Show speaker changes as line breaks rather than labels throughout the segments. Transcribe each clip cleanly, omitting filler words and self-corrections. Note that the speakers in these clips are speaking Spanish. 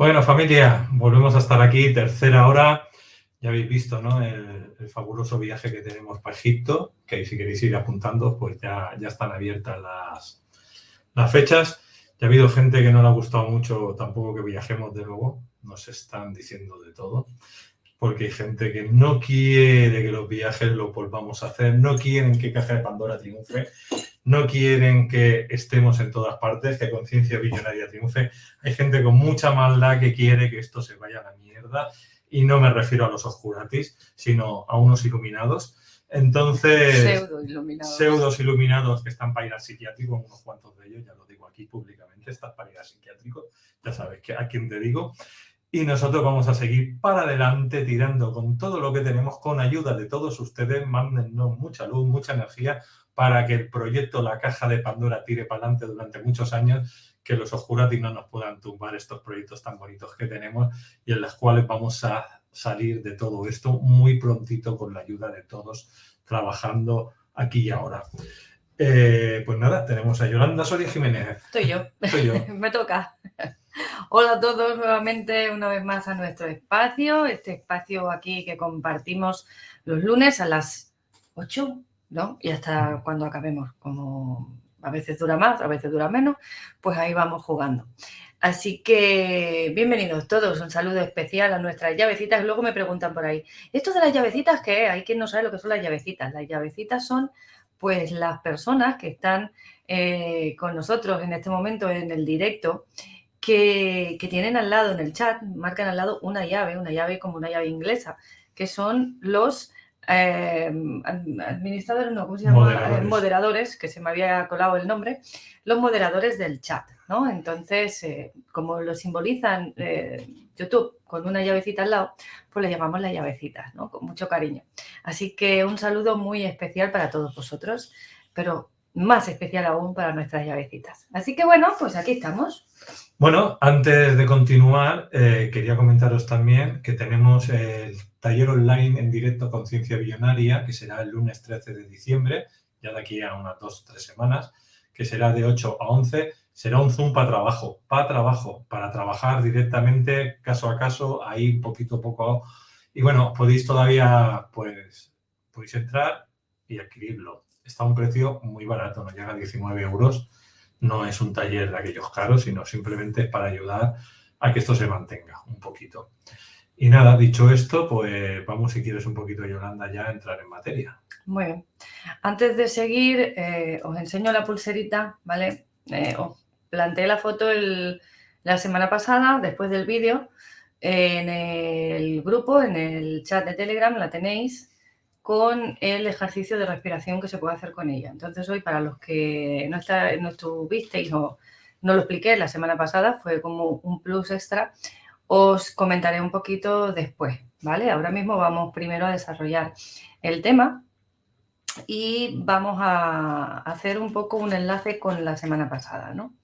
Bueno, familia, volvemos a estar aquí, tercera hora. Ya habéis visto, ¿no? El fabuloso viaje que tenemos para Egipto, que si queréis ir apuntando, pues ya están abiertas las fechas. Ya ha habido gente que no le ha gustado mucho tampoco que viajemos de nuevo. Nos están diciendo de todo. Porque hay gente que no quiere que los viajes los volvamos a hacer, no quieren que Caja de Pandora triunfe, no quieren que estemos en todas partes, que Conciencia Billonaria triunfe. Hay gente con mucha maldad que quiere que esto se vaya a la mierda, y no me refiero a los oscuratis, sino a unos iluminados. Entonces, pseudos iluminados que están para ir al psiquiátrico, unos cuantos de ellos, ya lo digo aquí públicamente, están para ir al psiquiátrico, ya sabes a quién te digo. Y nosotros vamos a seguir para adelante tirando con todo lo que tenemos, con ayuda de todos ustedes. Mándennos mucha luz, mucha energía para que el proyecto La Caja de Pandora tire para adelante durante muchos años, que los oscuratis no nos puedan tumbar estos proyectos tan bonitos que tenemos y en los cuales vamos a salir de todo esto muy prontito con la ayuda de todos, trabajando aquí y ahora. Pues nada, tenemos a Yolanda Soria Jiménez.
Soy yo. Me toca. Hola a todos nuevamente, una vez más a nuestro espacio, este espacio aquí que compartimos los lunes a las 8, ¿no? Y hasta cuando acabemos, como a veces dura más, a veces dura menos, pues ahí vamos jugando. Así que bienvenidos todos, un saludo especial a nuestras llavecitas. Luego me preguntan por ahí, ¿esto de las llavecitas qué es? Hay quien no sabe lo que son las llavecitas. Las llavecitas son pues las personas que están con nosotros en este momento en el directo, que tienen al lado en el chat, marcan al lado una llave como una llave inglesa, que son los administradores, no, ¿cómo se llama? Moderadores, que se me había colado el nombre, los moderadores del chat, ¿no? Entonces, como lo simbolizan YouTube con una llavecita al lado, pues le llamamos las llavecitas, ¿no? Con mucho cariño. Así que un saludo muy especial para todos vosotros, pero más especial aún para nuestras llavecitas. Así que bueno, pues aquí estamos.
Bueno, antes de continuar, quería comentaros también que tenemos el taller online en directo Conciencia Billonaria, que será el lunes 13 de diciembre, ya de aquí a unas 2 o 3 semanas, que será de 8 a 11. Será un Zoom para trabajar directamente, caso a caso, ahí poquito a poco. Y bueno, podéis todavía, pues, podéis entrar y adquirirlo. Está a un precio muy barato, no llega a 19 euros. No es un taller de aquellos caros, sino simplemente es para ayudar a que esto se mantenga un poquito. Y nada, dicho esto, pues vamos, si quieres un poquito, Yolanda, ya a entrar en materia.
Muy bien. Antes de seguir, os enseño la pulserita, ¿vale? Os planteé la foto la semana pasada, después del vídeo, en el grupo, en el chat de Telegram, la tenéis con el ejercicio de respiración que se puede hacer con ella. Entonces hoy, para los que no estuvisteis o no lo expliqué la semana pasada, fue como un plus extra, os comentaré un poquito después, ¿vale? Ahora mismo vamos primero a desarrollar el tema y vamos a hacer un poco un enlace con la semana pasada, ¿no?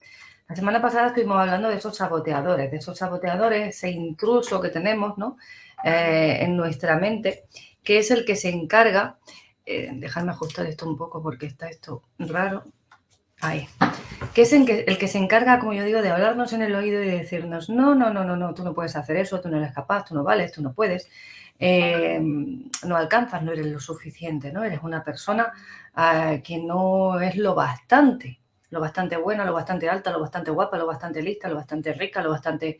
La semana pasada estuvimos hablando de esos saboteadores, ese intruso que tenemos, ¿no? En nuestra mente, que es el que se encarga, dejadme ajustar esto un poco porque está esto raro, ahí, que es el que se encarga, como yo digo, de hablarnos en el oído y de decirnos, no, tú no puedes hacer eso, tú no eres capaz, tú no vales, tú no puedes, no alcanzas, no eres lo suficiente, ¿no? Eres una persona que no es lo bastante buena, lo bastante alta, lo bastante guapa, lo bastante lista, lo bastante rica, lo bastante,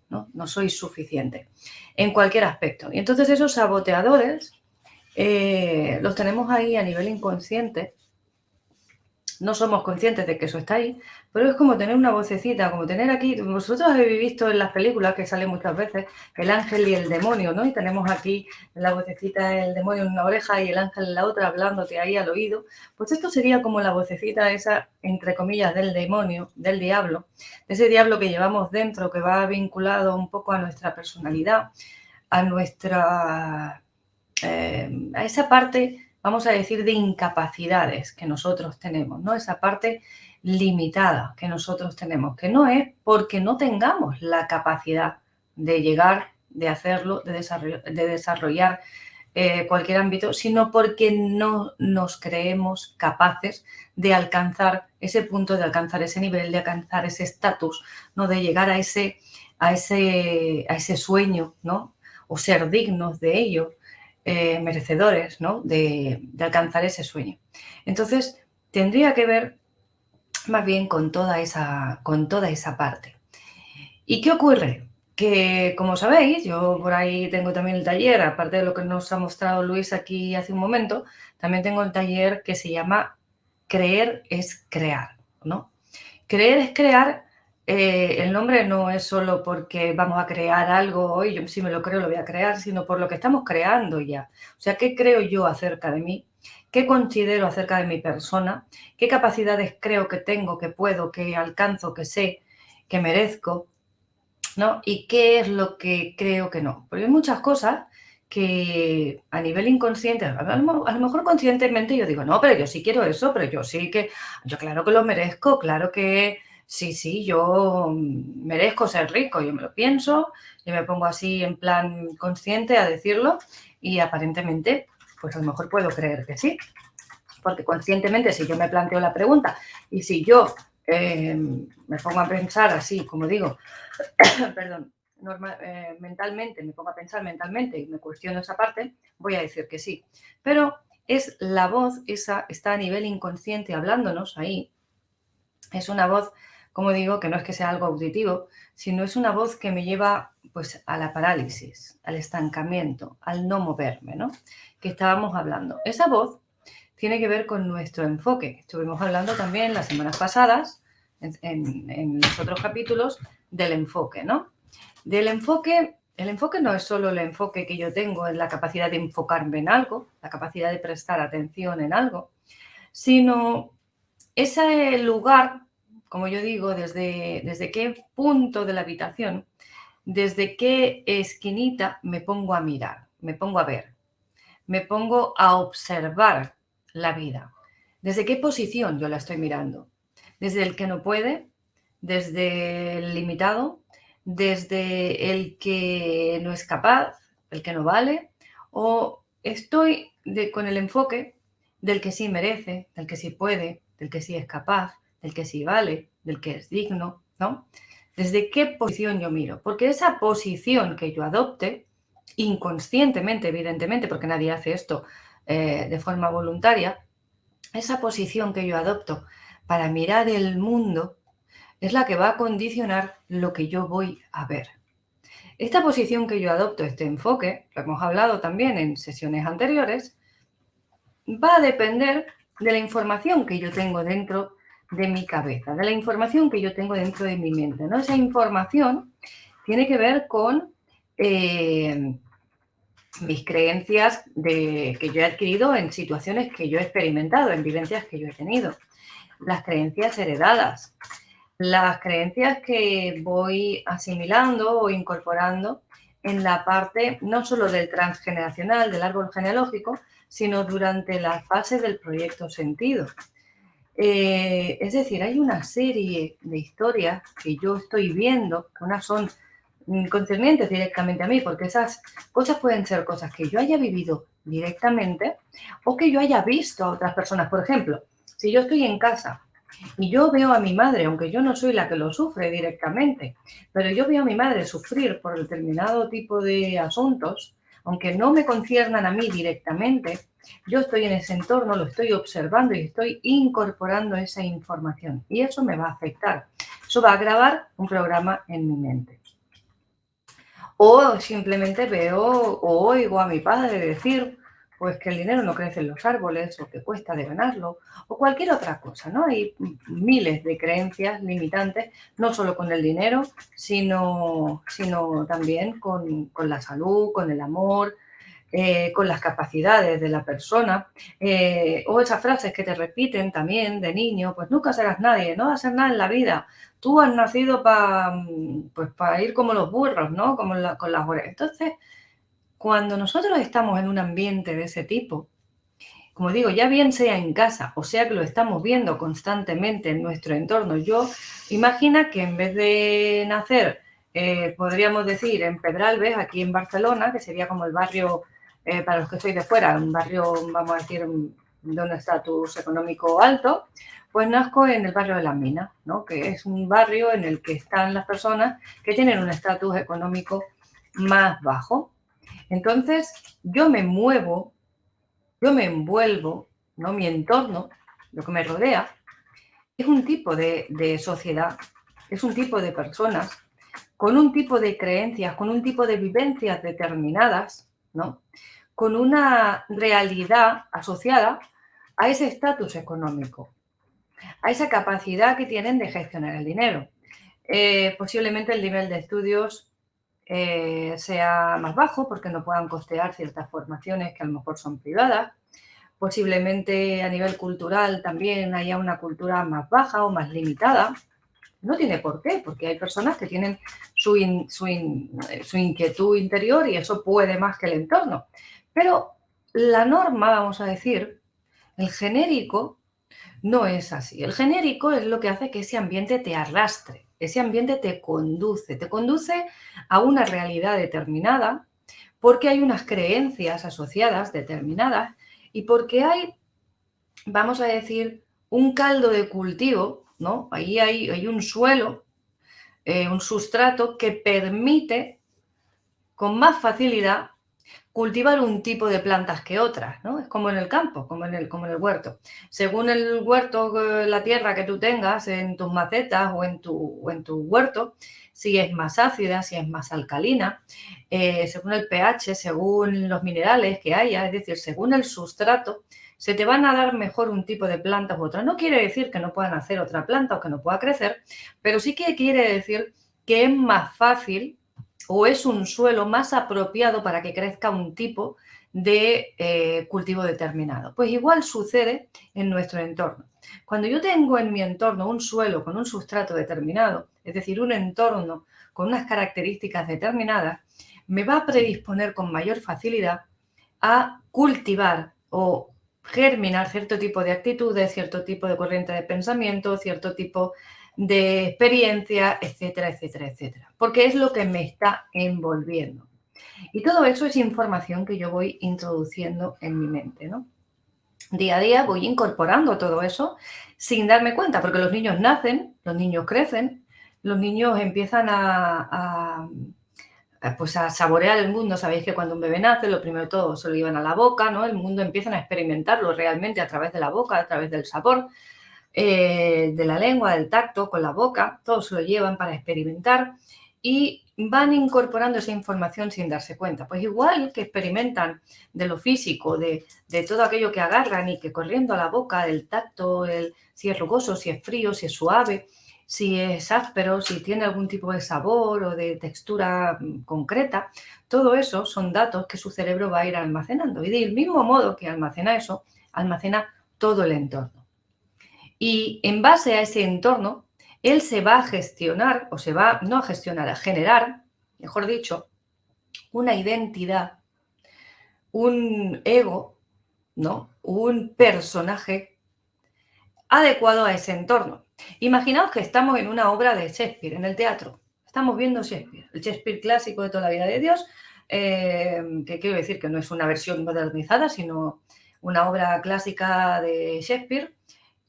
¿no? No soy suficiente en cualquier aspecto. Y entonces esos saboteadores los tenemos ahí a nivel inconsciente. No somos conscientes de que eso está ahí, pero es como tener una vocecita, como tener aquí, vosotros habéis visto en las películas que salen muchas veces, el ángel y el demonio, ¿no? Y tenemos aquí la vocecita, el demonio en una oreja y el ángel en la otra, hablándote ahí al oído. Pues esto sería como la vocecita esa, entre comillas, del demonio, del diablo, de ese diablo que llevamos dentro, que va vinculado un poco a nuestra personalidad, a nuestra... a esa parte, vamos a decir, de incapacidades que nosotros tenemos, ¿no? Esa parte limitada que nosotros tenemos, que no es porque no tengamos la capacidad de llegar, de hacerlo, de desarrollar cualquier ámbito, sino porque no nos creemos capaces de alcanzar ese punto, de alcanzar ese nivel, de alcanzar ese estatus, ¿no? De llegar a ese a ese sueño, ¿no? O ser dignos de ello, merecedores, ¿no? De alcanzar ese sueño. Entonces, tendría que ver más bien con toda esa parte. ¿Y qué ocurre? Que, como sabéis, yo por ahí tengo también el taller, aparte de lo que nos ha mostrado Luis aquí hace un momento, también tengo el taller que se llama Creer es crear, ¿no? Creer es crear, el nombre no es solo porque vamos a crear algo hoy, yo si me lo creo lo voy a crear, sino por lo que estamos creando ya. O sea, ¿qué creo yo acerca de mí? ¿Qué considero acerca de mi persona? ¿Qué capacidades creo que tengo, que puedo, que alcanzo, que sé, que merezco? ¿No? ¿Y qué es lo que creo que no? Porque hay muchas cosas que a nivel inconsciente, a lo mejor conscientemente yo digo, no, pero yo sí quiero eso, pero yo claro que lo merezco, claro que sí, yo merezco ser rico, yo me lo pienso, yo me pongo así en plan consciente a decirlo y aparentemente, pues a lo mejor puedo creer que sí, porque conscientemente si yo me planteo la pregunta y si yo me pongo a pensar así, como digo, perdón, mentalmente, me pongo a pensar mentalmente y me cuestiono esa parte, voy a decir que sí. Pero es la voz, esa está a nivel inconsciente hablándonos ahí. Es una voz, como digo, que no es que sea algo auditivo, sino es una voz que me lleva pues a la parálisis, al estancamiento, al no moverme, ¿no? Que estábamos hablando. Esa voz tiene que ver con nuestro enfoque. Estuvimos hablando también las semanas pasadas, en los otros capítulos, del enfoque, ¿no? Del enfoque, el enfoque no es solo el enfoque que yo tengo en la capacidad de enfocarme en algo, la capacidad de prestar atención en algo, sino ese lugar, como yo digo, desde qué punto de la habitación, desde qué esquinita me pongo a mirar, me pongo a ver, me pongo a observar la vida. ¿Desde qué posición yo la estoy mirando? ¿Desde el que no puede? ¿Desde el limitado? ¿Desde el que no es capaz? ¿El que no vale? ¿O estoy con el enfoque del que sí merece, del que sí puede, del que sí es capaz, del que sí vale, del que es digno, ¿no? ¿Desde qué posición yo miro? Porque esa posición que yo adopte, inconscientemente, evidentemente, porque nadie hace esto de forma voluntaria, esa posición que yo adopto para mirar el mundo es la que va a condicionar lo que yo voy a ver. Esta posición que yo adopto, este enfoque, lo hemos hablado también en sesiones anteriores, va a depender de la información que yo tengo dentro de mi cabeza, de la información que yo tengo dentro de mi mente, ¿no? Esa información tiene que ver con mis creencias que yo he adquirido en situaciones que yo he experimentado, en vivencias que yo he tenido, las creencias heredadas, las creencias que voy asimilando o incorporando en la parte no solo del transgeneracional, del árbol genealógico, sino durante la fase del proyecto sentido. Es decir, hay una serie de historias que yo estoy viendo, que unas son concernientes directamente a mí, porque esas cosas pueden ser cosas que yo haya vivido directamente o que yo haya visto a otras personas. Por ejemplo, si yo estoy en casa y yo veo a mi madre, aunque yo no soy la que lo sufre directamente, pero yo veo a mi madre sufrir por determinado tipo de asuntos, aunque no me conciernan a mí directamente, yo estoy en ese entorno, lo estoy observando y estoy incorporando esa información. Y eso me va a afectar. Eso va a grabar un programa en mi mente. O simplemente veo o oigo a mi padre decir pues que el dinero no crece en los árboles o que cuesta de ganarlo o cualquier otra cosa, ¿no? Hay miles de creencias limitantes, no solo con el dinero, sino también con la salud, con el amor, con las capacidades de la persona, o esas frases que te repiten también de niño, pues nunca serás nadie, no vas a ser nada en la vida, tú has nacido para ir como los burros, ¿no? Como con las orejas. Entonces, cuando nosotros estamos en un ambiente de ese tipo, como digo, ya bien sea en casa o sea que lo estamos viendo constantemente en nuestro entorno, yo imagina que en vez de nacer, podríamos decir, en Pedralbes, aquí en Barcelona, que sería como el barrio, para los que sois de fuera, un barrio, vamos a decir, de un estatus económico alto, Pues nazco en el barrio de Las Minas, ¿no? Que es un barrio en el que están las personas que tienen un estatus económico más bajo. Entonces, yo me muevo, yo me envuelvo, ¿no? Mi entorno, lo que me rodea, es un tipo de sociedad, es un tipo de personas con un tipo de creencias, con un tipo de vivencias determinadas, ¿no? Con una realidad asociada a ese estatus económico, a esa capacidad que tienen de gestionar el dinero. Posiblemente el nivel de estudios sea más bajo porque no puedan costear ciertas formaciones que a lo mejor son privadas. Posiblemente a nivel cultural también haya una cultura más baja o más limitada. No tiene por qué, porque hay personas que tienen su inquietud interior y eso puede más que el entorno. Pero la norma, vamos a decir, el genérico, no es así. El genérico es lo que hace que ese ambiente te arrastre, ese ambiente te conduce a una realidad determinada porque hay unas creencias asociadas determinadas y porque hay, vamos a decir, un caldo de cultivo, ¿no? Ahí hay un suelo, un sustrato que permite con más facilidad cultivar un tipo de plantas que otras, ¿no? Es como en el campo, como en el huerto. Según el huerto, la tierra que tú tengas en tus macetas o en tu huerto, si es más ácida, si es más alcalina, según el pH, según los minerales que haya, es decir, según el sustrato, se te van a dar mejor un tipo de plantas u otra. No quiere decir que no puedan hacer otra planta o que no pueda crecer, pero sí que quiere decir que es más fácil o es un suelo más apropiado para que crezca un tipo de cultivo determinado. Pues igual sucede en nuestro entorno. Cuando yo tengo en mi entorno un suelo con un sustrato determinado, es decir, un entorno con unas características determinadas, me va a predisponer con mayor facilidad a cultivar o germinar cierto tipo de actitudes, cierto tipo de corriente de pensamiento, cierto tipo de experiencia, etcétera, etcétera, etcétera. Porque es lo que me está envolviendo. Y todo eso es información que yo voy introduciendo en mi mente, ¿no? Día a día voy incorporando todo eso sin darme cuenta, porque los niños nacen, los niños crecen, los niños empiezan pues a saborear el mundo. Sabéis que cuando un bebé nace, lo primero de todo se lo llevan a la boca, ¿no? El mundo empiezan a experimentarlo realmente a través de la boca, a través del sabor, de la lengua, del tacto, con la boca, todo se lo llevan para experimentar y van incorporando esa información sin darse cuenta. Pues igual que experimentan de lo físico, de todo aquello que agarran y que corriendo a la boca, el tacto, si es rugoso, si es frío, si es suave, si es áspero, si tiene algún tipo de sabor o de textura concreta, todo eso son datos que su cerebro va a ir almacenando. Y del mismo modo que almacena eso, almacena todo el entorno. Y en base a ese entorno, él se va a gestionar, o se va, no a gestionar, a generar, mejor dicho, una identidad, un ego, ¿no? Un personaje adecuado a ese entorno. Imaginaos que estamos en una obra de Shakespeare, en el teatro. Estamos viendo Shakespeare, el Shakespeare clásico de toda la vida de Dios, que quiero decir que no es una versión modernizada, sino una obra clásica de Shakespeare.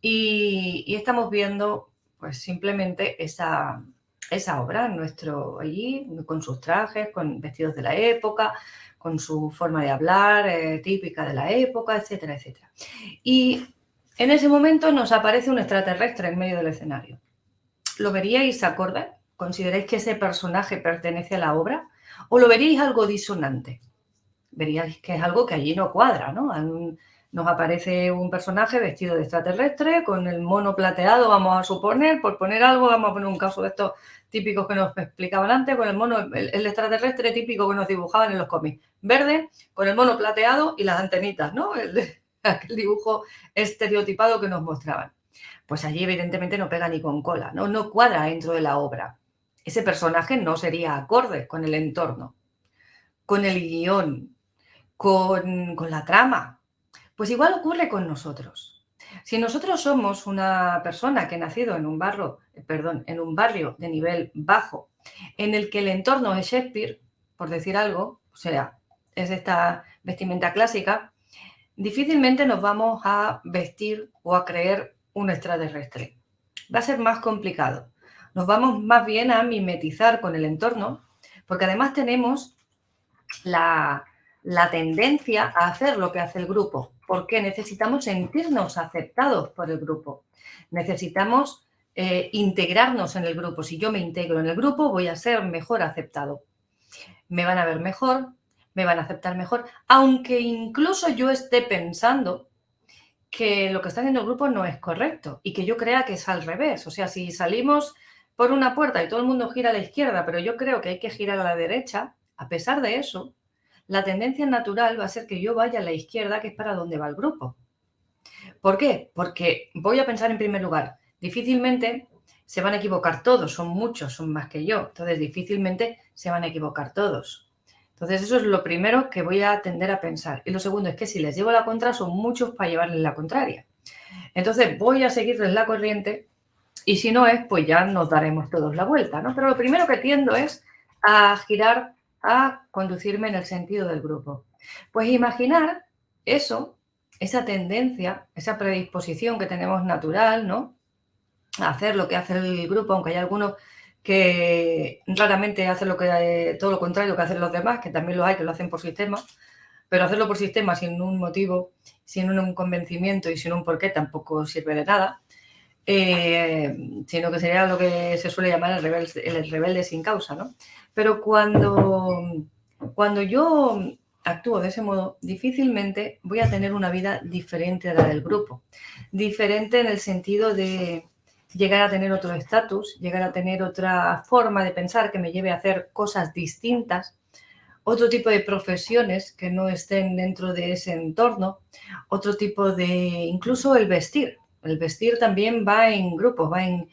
Y estamos viendo pues simplemente esa obra allí, con sus trajes, con vestidos de la época, con su forma de hablar típica de la época, etcétera, etcétera. Y en ese momento nos aparece un extraterrestre en medio del escenario. ¿Lo veríais acorde? ¿Consideráis que ese personaje pertenece a la obra? ¿O lo veríais algo disonante? Veríais que es algo que allí no cuadra, ¿no? Nos aparece un personaje vestido de extraterrestre, con el mono plateado, vamos a suponer, por poner algo, vamos a poner un caso de estos típicos que nos explicaban antes, con el mono, el extraterrestre típico que nos dibujaban en los cómics, verde, con el mono plateado y las antenitas, ¿no? Aquel dibujo estereotipado que nos mostraban. Pues allí evidentemente no pega ni con cola, no cuadra dentro de la obra. Ese personaje no sería acorde con el entorno, con el guión, con la trama. Pues igual ocurre con nosotros. Si nosotros somos una persona que ha nacido en un barrio de nivel bajo, en el que el entorno es Shakespeare, por decir algo, o sea, es esta vestimenta clásica, difícilmente nos vamos a vestir o a creer un extraterrestre. Va a ser más complicado. Nos vamos más bien a mimetizar con el entorno, porque además tenemos la tendencia a hacer lo que hace el grupo, porque necesitamos sentirnos aceptados por el grupo. Necesitamos integrarnos en el grupo. Si yo me integro en el grupo, voy a ser mejor aceptado. Me van a ver mejor, me van a aceptar mejor, aunque incluso yo esté pensando que lo que está haciendo el grupo no es correcto y que yo crea que es al revés. O sea, si salimos por una puerta y todo el mundo gira a la izquierda, pero yo creo que hay que girar a la derecha, a pesar de eso, la tendencia natural va a ser que yo vaya a la izquierda, que es para donde va el grupo. ¿Por qué? Porque voy a pensar en primer lugar, difícilmente se van a equivocar todos, son muchos, son más que yo, entonces difícilmente se van a equivocar todos. Entonces eso es lo primero que voy a tender a pensar. Y lo segundo es que si les llevo la contra, son muchos para llevarles la contraria. Entonces voy a seguirles la corriente y si no es, pues ya nos daremos todos la vuelta, ¿no? Pero lo primero que tiendo es a girar, a conducirme en el sentido del grupo. Pues imaginar eso, esa tendencia, esa predisposición que tenemos natural, ¿no? A hacer lo que hace el grupo, aunque hay algunos que raramente hacen todo lo contrario que hacen los demás, que también lo hay, que lo hacen por sistema, pero hacerlo por sistema sin un motivo, sin un convencimiento y sin un porqué tampoco sirve de nada, sino que sería lo que se suele llamar el rebelde sin causa, ¿no? Pero cuando yo actúo de ese modo, difícilmente voy a tener una vida diferente a la del grupo. Diferente en el sentido de llegar a tener otro estatus, llegar a tener otra forma de pensar que me lleve a hacer cosas distintas, otro tipo de profesiones que no estén dentro de ese entorno, otro tipo de, incluso el vestir. El vestir también va en grupos, va en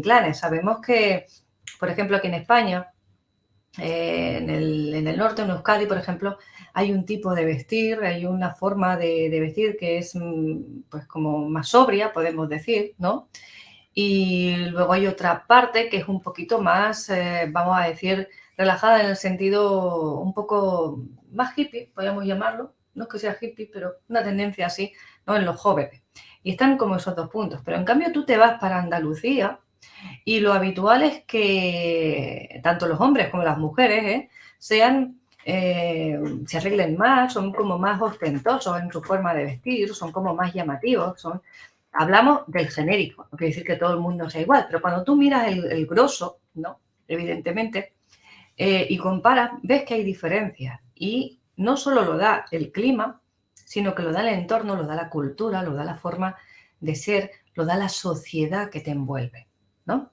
clanes. Sabemos que, por ejemplo, aquí en España, en el norte, en Euskadi, por ejemplo, hay un tipo de vestir, hay una forma de vestir que es pues como más sobria, podemos decir, ¿no? Y luego hay otra parte que es un poquito más, vamos a decir, relajada en el sentido un poco más hippie, podríamos llamarlo. No es que sea hippie, pero una tendencia así, ¿no? En los jóvenes. Y están como esos dos puntos. Pero en cambio tú te vas para Andalucía y lo habitual es que tanto los hombres como las mujeres se arreglen más, son como más ostentosos en su forma de vestir, son como más llamativos, hablamos del genérico, no quiere decir que todo el mundo sea igual, pero cuando tú miras el grosso, ¿no? Evidentemente, y comparas, ves que hay diferencias. Y no solo lo da el clima, sino que lo da el entorno, lo da la cultura, lo da la forma de ser, lo da la sociedad que te envuelve, ¿no?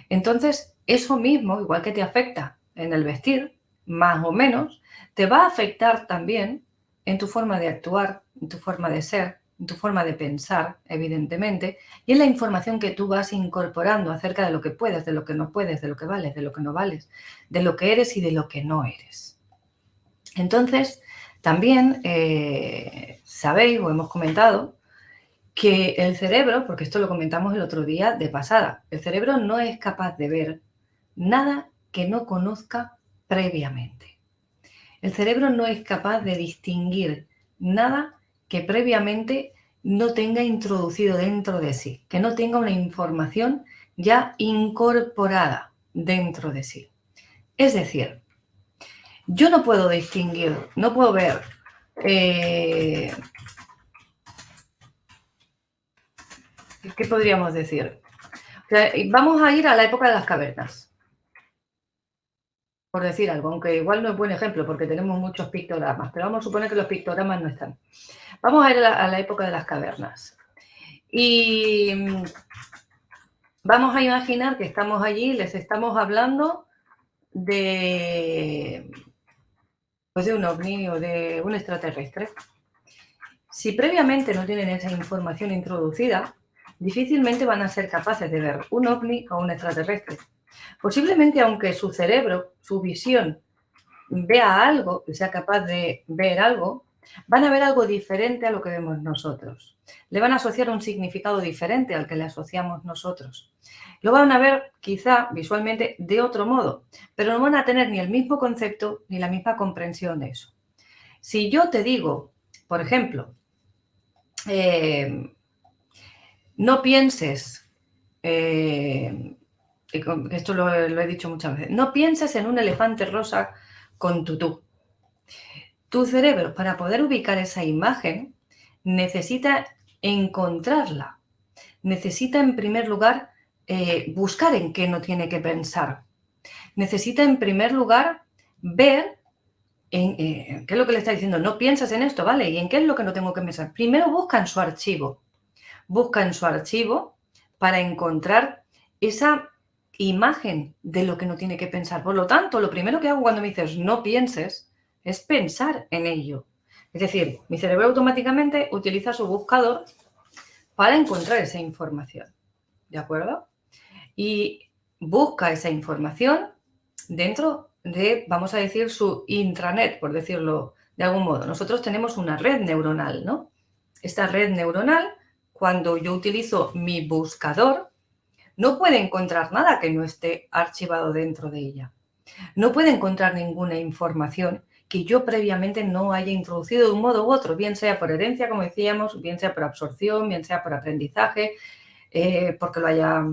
Entonces, eso mismo, igual que te afecta en el vestir, más o menos, te va a afectar también en tu forma de actuar, en tu forma de ser, en tu forma de pensar, evidentemente, y en la información que tú vas incorporando acerca de lo que puedes, de lo que no puedes, de lo que vales, de lo que no vales, de lo que eres y de lo que no eres. Entonces, también sabéis o hemos comentado que el cerebro, porque esto lo comentamos el otro día de pasada, el cerebro no es capaz de ver nada que no conozca previamente. El cerebro no es capaz de distinguir nada que previamente no tenga introducido dentro de sí, que no tenga una información ya incorporada dentro de sí. Es decir, yo no puedo distinguir, no puedo ver ¿qué podríamos decir? O sea, vamos a ir a la época de las cavernas, por decir algo, aunque igual no es buen ejemplo porque tenemos muchos pictogramas, pero vamos a suponer que los pictogramas no están. Vamos a ir a la época de las cavernas y vamos a imaginar que estamos allí, les estamos hablando de un ovni o de un extraterrestre. Si previamente no tienen esa información introducida, difícilmente van a ser capaces de ver un ovni o un extraterrestre. Posiblemente, aunque su cerebro, su visión, vea algo y sea capaz de ver algo, van a ver algo diferente a lo que vemos nosotros. Le van a asociar un significado diferente al que le asociamos nosotros. Lo van a ver quizá visualmente de otro modo, pero no van a tener ni el mismo concepto ni la misma comprensión de eso. Si yo te digo, por ejemplo, no pienses, esto lo he dicho muchas veces, no pienses en un elefante rosa con tutú. Tu cerebro, para poder ubicar esa imagen, necesita encontrarla. Necesita, en primer lugar, buscar en qué no tiene que pensar. Necesita, en primer lugar, ver qué es lo que le está diciendo. No piensas en esto, ¿vale? ¿Y en qué es lo que no tengo que pensar? Primero busca en su archivo. Busca en su archivo para encontrar esa imagen de lo que no tiene que pensar. Por lo tanto, lo primero que hago cuando me dices no pienses es pensar en ello. Es decir, mi cerebro automáticamente utiliza su buscador para encontrar esa información. ¿De acuerdo? Y busca esa información dentro de, vamos a decir, su intranet, por decirlo de algún modo. Nosotros tenemos una red neuronal, ¿no? Esta red neuronal, cuando yo utilizo mi buscador, no puede encontrar nada que no esté archivado dentro de ella. No puede encontrar ninguna información que yo previamente no haya introducido de un modo u otro, bien sea por herencia, como decíamos, bien sea por absorción, bien sea por aprendizaje, porque lo haya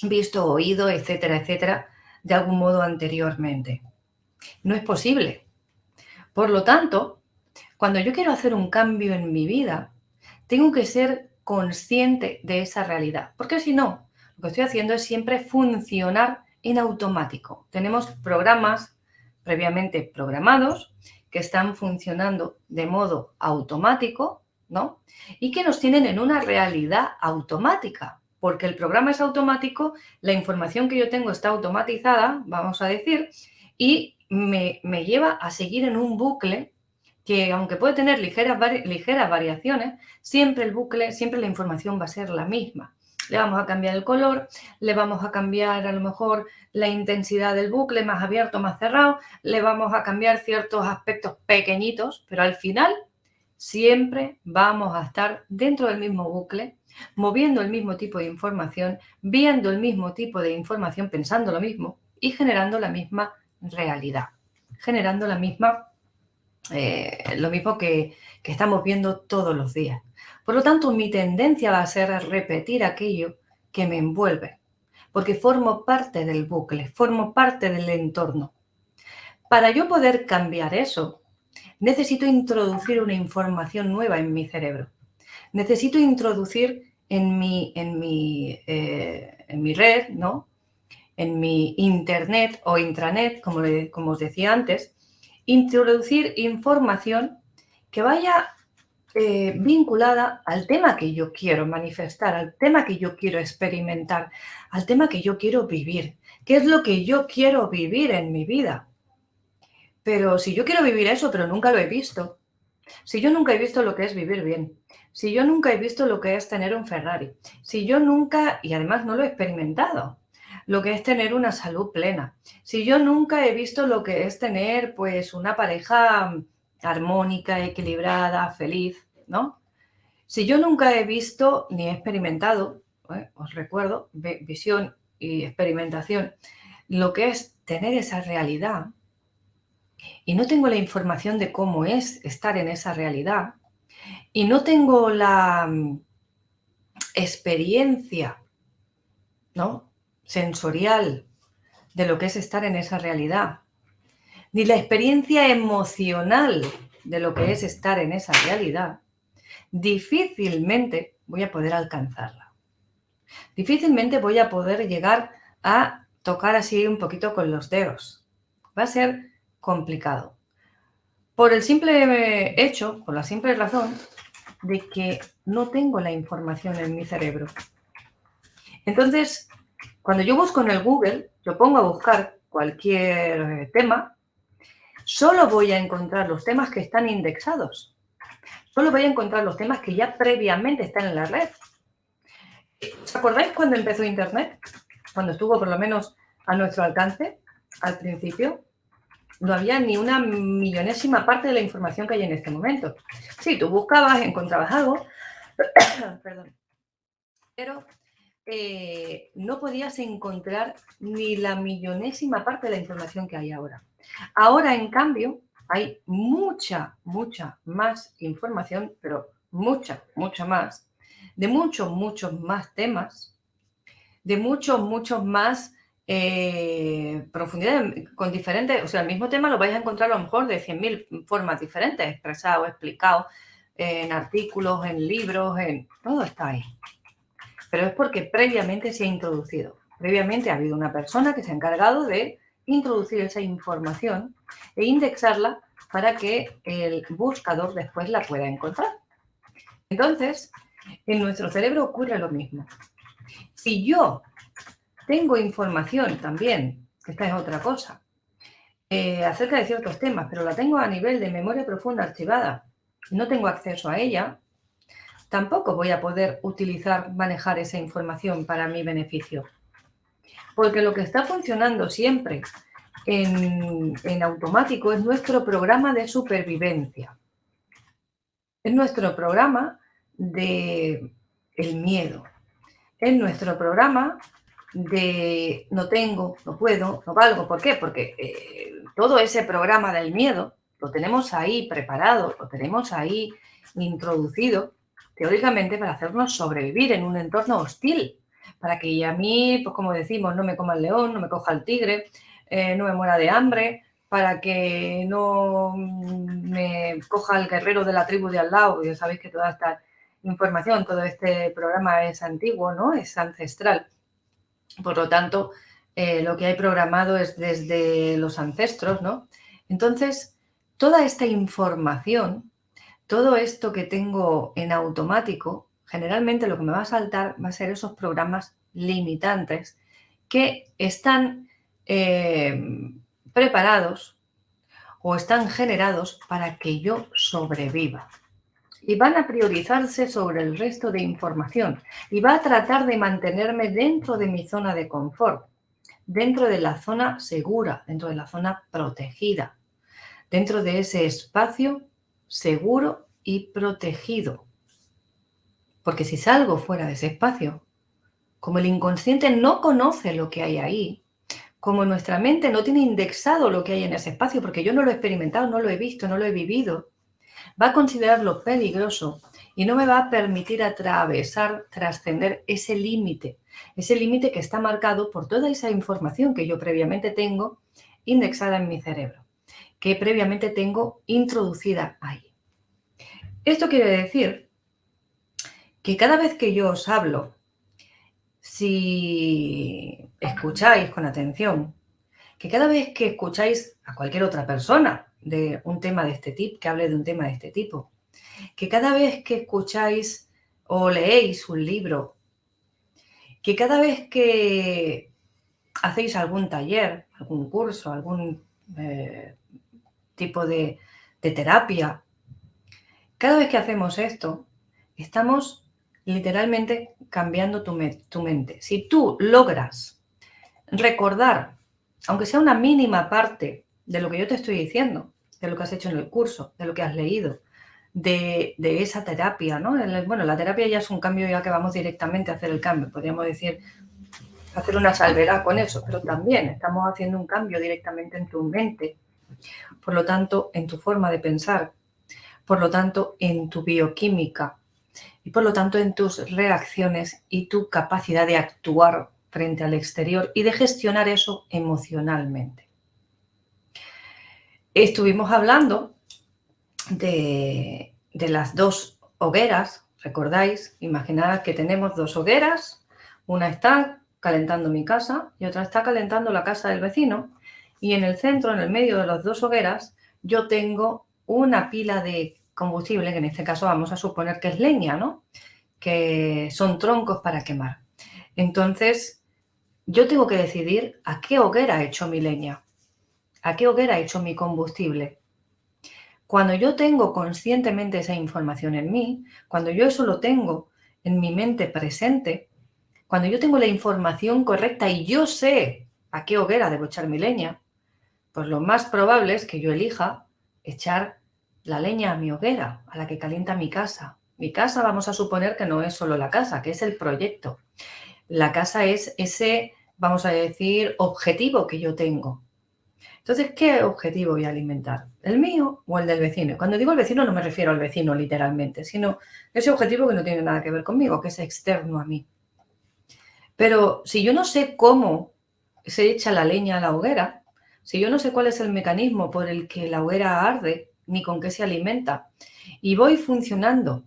visto, oído, etcétera, etcétera, de algún modo anteriormente. No es posible. Por lo tanto, cuando yo quiero hacer un cambio en mi vida, tengo que ser consciente de esa realidad, porque si no, lo que estoy haciendo es siempre funcionar en automático. Tenemos programas previamente programados que están funcionando de modo automático, ¿no? Y que nos tienen en una realidad automática, porque el programa es automático, la información que yo tengo está automatizada, vamos a decir, y me lleva a seguir en un bucle que, aunque puede tener ligeras variaciones, siempre el bucle, siempre la información va a ser la misma. Le vamos a cambiar el color, le vamos a cambiar a lo mejor la intensidad del bucle, más abierto, más cerrado, le vamos a cambiar ciertos aspectos pequeñitos, pero al final siempre vamos a estar dentro del mismo bucle, moviendo el mismo tipo de información, viendo el mismo tipo de información, pensando lo mismo y generando la misma realidad, generando lo mismo que estamos viendo todos los días. Por lo tanto, mi tendencia va a ser a repetir aquello que me envuelve, porque formo parte del bucle, formo parte del entorno. Para yo poder cambiar eso, necesito introducir una información nueva en mi cerebro. Necesito introducir en mi red, ¿no? En mi internet o intranet, como os decía antes, introducir información que vaya vinculada al tema que yo quiero manifestar, al tema que yo quiero experimentar, al tema que yo quiero vivir. ¿Qué es lo que yo quiero vivir en mi vida? Pero si yo quiero vivir eso, pero nunca lo he visto, si yo nunca he visto lo que es vivir bien, si yo nunca he visto lo que es tener un Ferrari, si yo nunca, y además no lo he experimentado, lo que es tener una salud plena, si yo nunca he visto lo que es tener pues una pareja armónica, equilibrada, feliz, ¿no? Si yo nunca he visto ni he experimentado, os recuerdo, visión y experimentación, lo que es tener esa realidad, y no tengo la información de cómo es estar en esa realidad, y no tengo la experiencia, ¿no?, sensorial de lo que es estar en esa realidad, ni la experiencia emocional de lo que es estar en esa realidad, difícilmente voy a poder alcanzarla. Difícilmente voy a poder llegar a tocar así un poquito con los dedos. Va a ser complicado. Por el simple hecho, por la simple razón de que no tengo la información en mi cerebro. Entonces, cuando yo busco en el Google, yo pongo a buscar cualquier tema, solo voy a encontrar los temas que están indexados. Solo voy a encontrar los temas que ya previamente están en la red. ¿Os acordáis cuando empezó Internet? Cuando estuvo por lo menos a nuestro alcance, al principio, no había ni una millonésima parte de la información que hay en este momento. Sí, tú buscabas, encontrabas algo, perdón, pero no podías encontrar ni la millonésima parte de la información que hay ahora. Ahora, en cambio, hay mucha más información, pero mucha más, de muchos más temas, de muchos más profundidad, con diferentes, o sea, el mismo tema lo vais a encontrar a lo mejor de 100.000 formas diferentes, expresado, explicado, en artículos, en libros, todo está ahí. Pero es porque previamente se ha introducido. Previamente ha habido una persona que se ha encargado de introducir esa información e indexarla para que el buscador después la pueda encontrar. Entonces, en nuestro cerebro ocurre lo mismo. Si yo tengo información también, esta es otra cosa, acerca de ciertos temas, pero la tengo a nivel de memoria profunda archivada, no tengo acceso a ella, tampoco voy a poder manejar esa información para mi beneficio. Porque lo que está funcionando siempre en automático es nuestro programa de supervivencia. Es nuestro programa de el miedo. Es nuestro programa de no tengo, no puedo, no valgo. ¿Por qué? Porque todo ese programa del miedo lo tenemos ahí preparado, lo tenemos ahí introducido teóricamente para hacernos sobrevivir en un entorno hostil, para que a mí, pues como decimos, no me coma el león, no me coja el tigre, no me muera de hambre, para que no me coja el guerrero de la tribu de al lado. Ya sabéis que toda esta información, todo este programa es antiguo, ¿no? Es ancestral. Por lo tanto, lo que hay programado es desde los ancestros, ¿no? Entonces, toda esta información, todo esto que tengo en automático, generalmente lo que me va a saltar va a ser esos programas limitantes que están preparados o están generados para que yo sobreviva. Y van a priorizarse sobre el resto de información y va a tratar de mantenerme dentro de mi zona de confort, dentro de la zona segura, dentro de la zona protegida, dentro de ese espacio seguro y protegido. Porque si salgo fuera de ese espacio, como el inconsciente no conoce lo que hay ahí, como nuestra mente no tiene indexado lo que hay en ese espacio, porque yo no lo he experimentado, no lo he visto, no lo he vivido, va a considerarlo peligroso y no me va a permitir atravesar, trascender ese límite que está marcado por toda esa información que yo previamente tengo indexada en mi cerebro, que previamente tengo introducida ahí. Esto quiere decir que cada vez que yo os hablo, si escucháis con atención, que cada vez que escucháis a cualquier otra persona de un tema de este tipo, que hable de un tema de este tipo, que cada vez que escucháis o leéis un libro, que cada vez que hacéis algún taller, algún curso, algún tipo de terapia, cada vez que hacemos esto, estamos literalmente cambiando tu mente. Si tú logras recordar, aunque sea una mínima parte de lo que yo te estoy diciendo, de lo que has hecho en el curso, de lo que has leído, de esa terapia, ¿no? Bueno, la terapia ya es un cambio, ya que vamos directamente a hacer el cambio. Podríamos decir, hacer una salvedad con eso, pero también estamos haciendo un cambio directamente en tu mente. Por lo tanto, en tu forma de pensar, por lo tanto, en tu bioquímica y por lo tanto en tus reacciones y tu capacidad de actuar frente al exterior y de gestionar eso emocionalmente. Estuvimos hablando de las dos hogueras, ¿recordáis? Imaginad que tenemos dos hogueras, una está calentando mi casa y otra está calentando la casa del vecino, y en el centro, en el medio de las dos hogueras, yo tengo una pila de combustible, que en este caso vamos a suponer que es leña, ¿no? Que son troncos para quemar. Entonces, yo tengo que decidir a qué hoguera he hecho mi leña, a qué hoguera he hecho mi combustible. Cuando yo tengo conscientemente esa información en mí, cuando yo eso lo tengo en mi mente presente, cuando yo tengo la información correcta y yo sé a qué hoguera debo echar mi leña, pues lo más probable es que yo elija echar la leña a mi hoguera, a la que calienta mi casa. Mi casa, vamos a suponer que no es solo la casa, que es el proyecto. La casa es ese, vamos a decir, objetivo que yo tengo. Entonces, ¿qué objetivo voy a alimentar? ¿El mío o el del vecino? Cuando digo el vecino no me refiero al vecino literalmente, sino ese objetivo que no tiene nada que ver conmigo, que es externo a mí. Pero si yo no sé cómo se echa la leña a la hoguera, si yo no sé cuál es el mecanismo por el que la hoguera arde, ni con qué se alimenta, y voy funcionando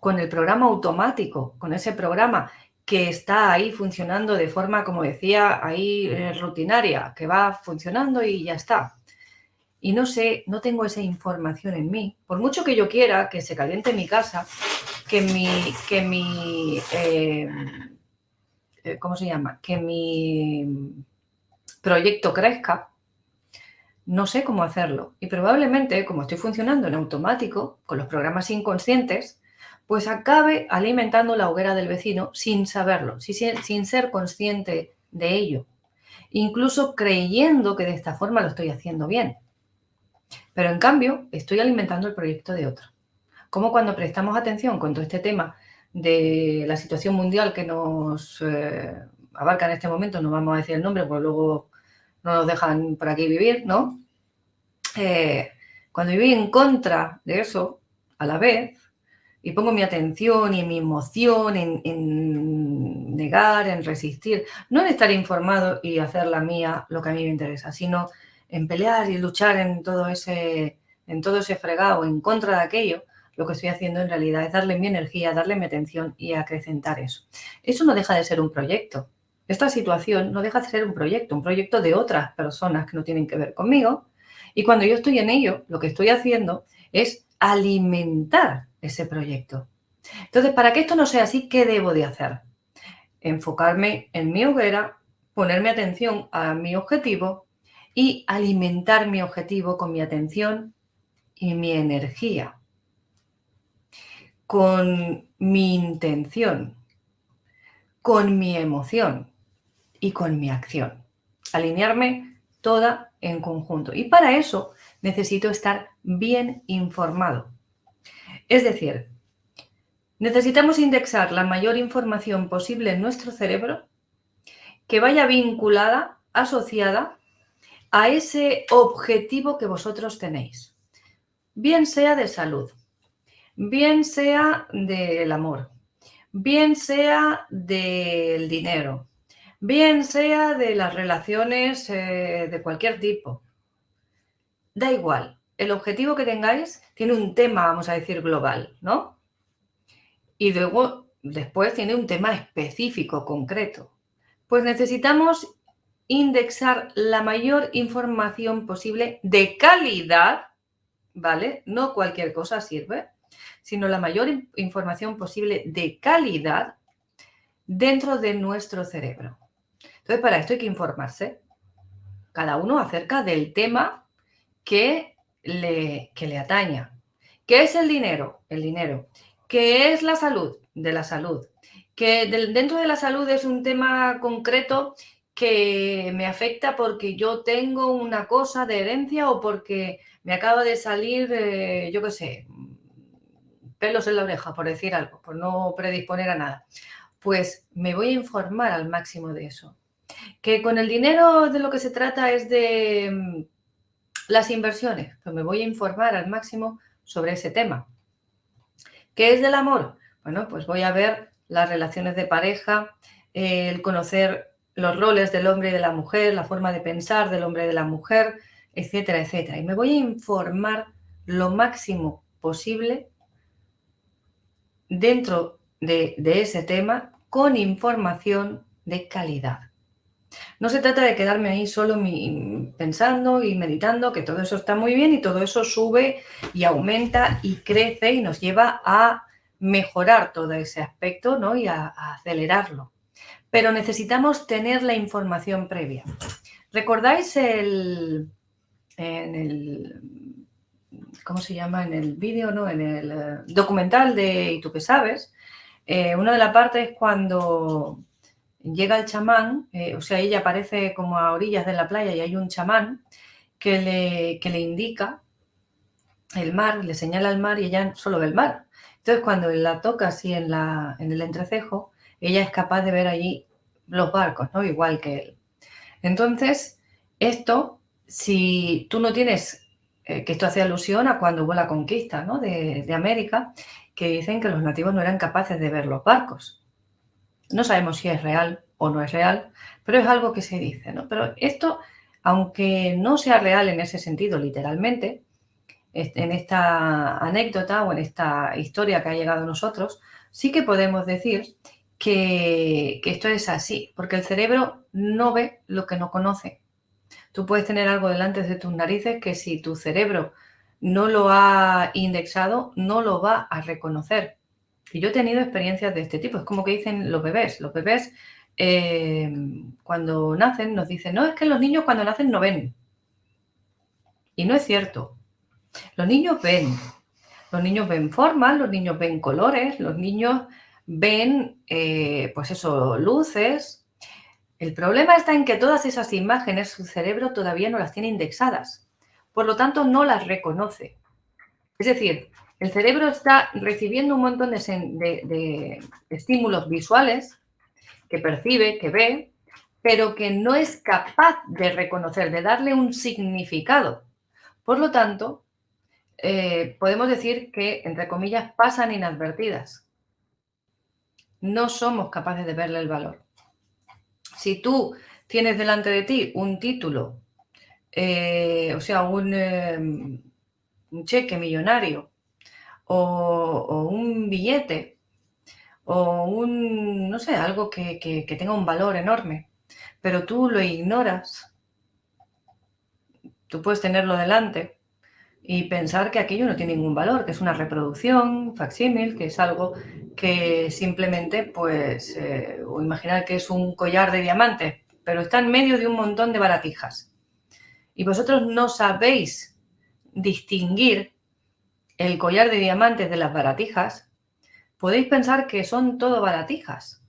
con el programa automático, con ese programa que está ahí funcionando de forma, como decía, ahí rutinaria, que va funcionando y ya está. Y no sé, no tengo esa información en mí. Por mucho que yo quiera que se caliente mi casa, que mi ¿cómo se llama? Que mi proyecto crezca, no sé cómo hacerlo. Y probablemente, como estoy funcionando en automático, con los programas inconscientes, pues acabe alimentando la hoguera del vecino sin saberlo, sin ser consciente de ello. Incluso creyendo que de esta forma lo estoy haciendo bien. Pero en cambio, estoy alimentando el proyecto de otro. Como cuando prestamos atención con todo este tema de la situación mundial que nos abarca en este momento, no vamos a decir el nombre, porque luego no nos dejan por aquí vivir, ¿no? Cuando yo voy en contra de eso, a la vez, y pongo mi atención y mi emoción en negar, en resistir, no en estar informado y hacer la mía lo que a mí me interesa, sino en pelear y luchar en todo ese fregado en contra de aquello, lo que estoy haciendo en realidad es darle mi energía, darle mi atención y acrecentar eso. Eso no deja de ser un proyecto. Esta situación no deja de ser un proyecto de otras personas que no tienen que ver conmigo. Y cuando yo estoy en ello, lo que estoy haciendo es alimentar ese proyecto. Entonces, para que esto no sea así, ¿qué debo de hacer? Enfocarme en mi hoguera, ponerme atención a mi objetivo y alimentar mi objetivo con mi atención y mi energía, con mi intención, con mi emoción y con mi acción. Alinearme toda en conjunto. Y para eso necesito estar bien informado. Es decir, necesitamos indexar la mayor información posible en nuestro cerebro que vaya vinculada, asociada a ese objetivo que vosotros tenéis. Bien sea de salud, bien sea del amor, bien sea del dinero, bien sea de las relaciones de cualquier tipo. Da igual, el objetivo que tengáis tiene un tema, vamos a decir, global, ¿no? Y luego, después tiene un tema específico, concreto. Pues necesitamos indexar la mayor información posible de calidad, ¿vale? No cualquier cosa sirve, sino la mayor información posible de calidad dentro de nuestro cerebro. Entonces, para esto hay que informarse, cada uno acerca del tema que le ataña. ¿Qué es el dinero? El dinero. ¿Qué es la salud? De la salud. Que dentro de la salud es un tema concreto que me afecta porque yo tengo una cosa de herencia o porque me acaba de salir, yo qué sé, pelos en la oreja, por decir algo, por no predisponer a nada. Pues me voy a informar al máximo de eso. Que con el dinero de lo que se trata es de las inversiones, pues me voy a informar al máximo sobre ese tema. ¿Qué es del amor? Bueno, pues voy a ver las relaciones de pareja, el conocer los roles del hombre y de la mujer, la forma de pensar del hombre y de la mujer, etcétera, etcétera. Y me voy a informar lo máximo posible dentro de ese tema con información de calidad. No se trata de quedarme ahí solo pensando y meditando, que todo eso está muy bien y todo eso sube y aumenta y crece y nos lleva a mejorar todo ese aspecto, ¿no? Y a acelerarlo. Pero necesitamos tener la información previa. ¿Recordáis ¿cómo se llama? En el vídeo, ¿no? En el documental de ¿Y tú qué sabes? Una de las partes es cuando llega el chamán, o sea, ella aparece como a orillas de la playa y hay un chamán que le indica el mar, le señala el mar y ella solo ve el mar. Entonces, cuando la toca así en el entrecejo, ella es capaz de ver allí los barcos, ¿no? Igual que él. Entonces, esto si tú no tienes, que esto hace alusión a cuando hubo la conquista, ¿no?, de América, que dicen que los nativos no eran capaces de ver los barcos. No sabemos si es real o no es real, pero es algo que se dice, ¿no? Pero esto, aunque no sea real en ese sentido, literalmente, en esta anécdota o en esta historia que ha llegado a nosotros, sí que podemos decir que esto es así, porque el cerebro no ve lo que no conoce. Tú puedes tener algo delante de tus narices que si tu cerebro no lo ha indexado, no lo va a reconocer. Y yo he tenido experiencias de este tipo. Es como que dicen los bebés. Los bebés, cuando nacen, nos dicen, no, es que los niños cuando nacen no ven. Y no es cierto. Los niños ven. Los niños ven formas, los niños ven colores, los niños ven, pues eso, luces. El problema está en que todas esas imágenes su cerebro todavía no las tiene indexadas. Por lo tanto, no las reconoce. Es decir, el cerebro está recibiendo un montón de estímulos visuales que percibe, que ve, pero que no es capaz de reconocer, de darle un significado. Por lo tanto, podemos decir que, entre comillas, pasan inadvertidas. No somos capaces de verle el valor. Si tú tienes delante de ti un título, o sea, un cheque millonario, o un billete, o no sé, algo que tenga un valor enorme, pero tú lo ignoras, tú puedes tenerlo delante y pensar que aquello no tiene ningún valor, que es una reproducción, facsímil, que es algo que simplemente, pues, o imaginar que es un collar de diamantes, pero está en medio de un montón de baratijas. Y vosotros no sabéis distinguir el collar de diamantes de las baratijas. Podéis pensar que son todo baratijas.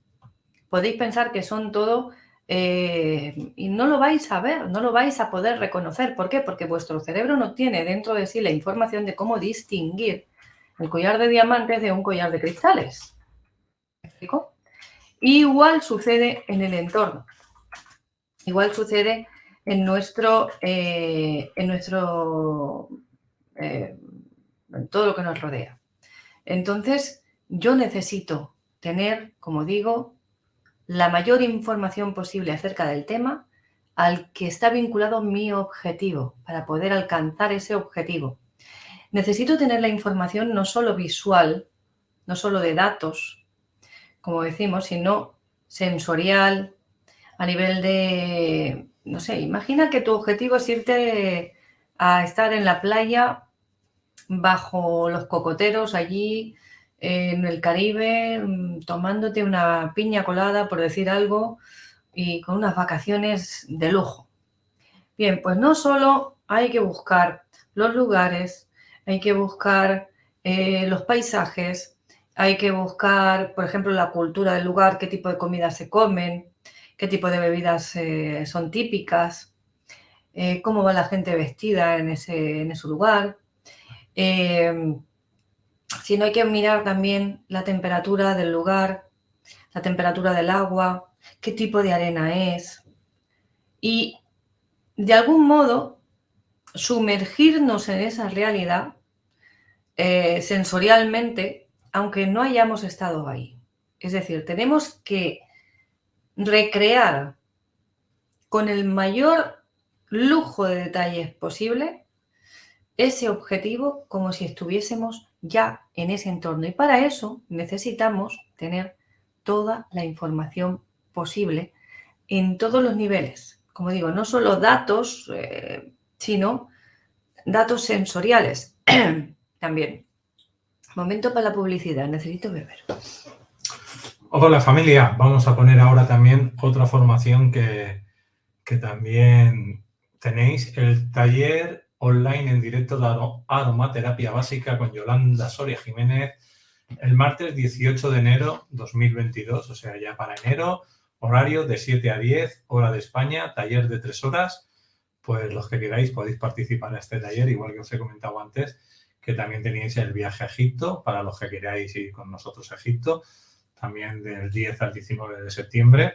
Podéis pensar que son todo... y no lo vais a ver, no lo vais a poder reconocer. ¿Por qué? Porque vuestro cerebro no tiene dentro de sí la información de cómo distinguir el collar de diamantes de un collar de cristales. ¿Me explico? Igual sucede en el entorno. Igual sucede en todo lo que nos rodea. Entonces, yo necesito tener, como digo, la mayor información posible acerca del tema al que está vinculado mi objetivo, para poder alcanzar ese objetivo. Necesito tener la información no solo visual, no solo de datos, como decimos, sino sensorial, a nivel de, no sé, imagina que tu objetivo es irte a estar en la playa bajo los cocoteros allí en el Caribe, tomándote una piña colada, por decir algo, y con unas vacaciones de lujo. Bien, pues no solo hay que buscar los lugares, hay que buscar los paisajes, hay que buscar, por ejemplo, la cultura del lugar, qué tipo de comidas se comen, qué tipo de bebidas son típicas, cómo va la gente vestida en ese lugar. Sino hay que mirar también la temperatura del lugar, la temperatura del agua, qué tipo de arena es. Y de algún modo sumergirnos en esa realidad sensorialmente, aunque no hayamos estado ahí. Es decir, tenemos que recrear con el mayor lujo de detalles posible ese objetivo como si estuviésemos ya en ese entorno. Y para eso necesitamos tener toda la información posible en todos los niveles. Como digo, no solo datos, sino datos sensoriales también. Momento para la publicidad, necesito beber.
Hola familia, vamos a poner ahora también otra formación que también tenéis, el taller online en directo de aromaterapia básica con Yolanda Soria Jiménez el martes 18 de enero 2022, o sea, ya para enero, horario de 7 a 10, hora de España, taller de 3 horas. Pues los que queráis podéis participar a este taller, igual que os he comentado antes, que también tenéis el viaje a Egipto, para los que queráis ir con nosotros a Egipto, también del 10 al 19 de septiembre.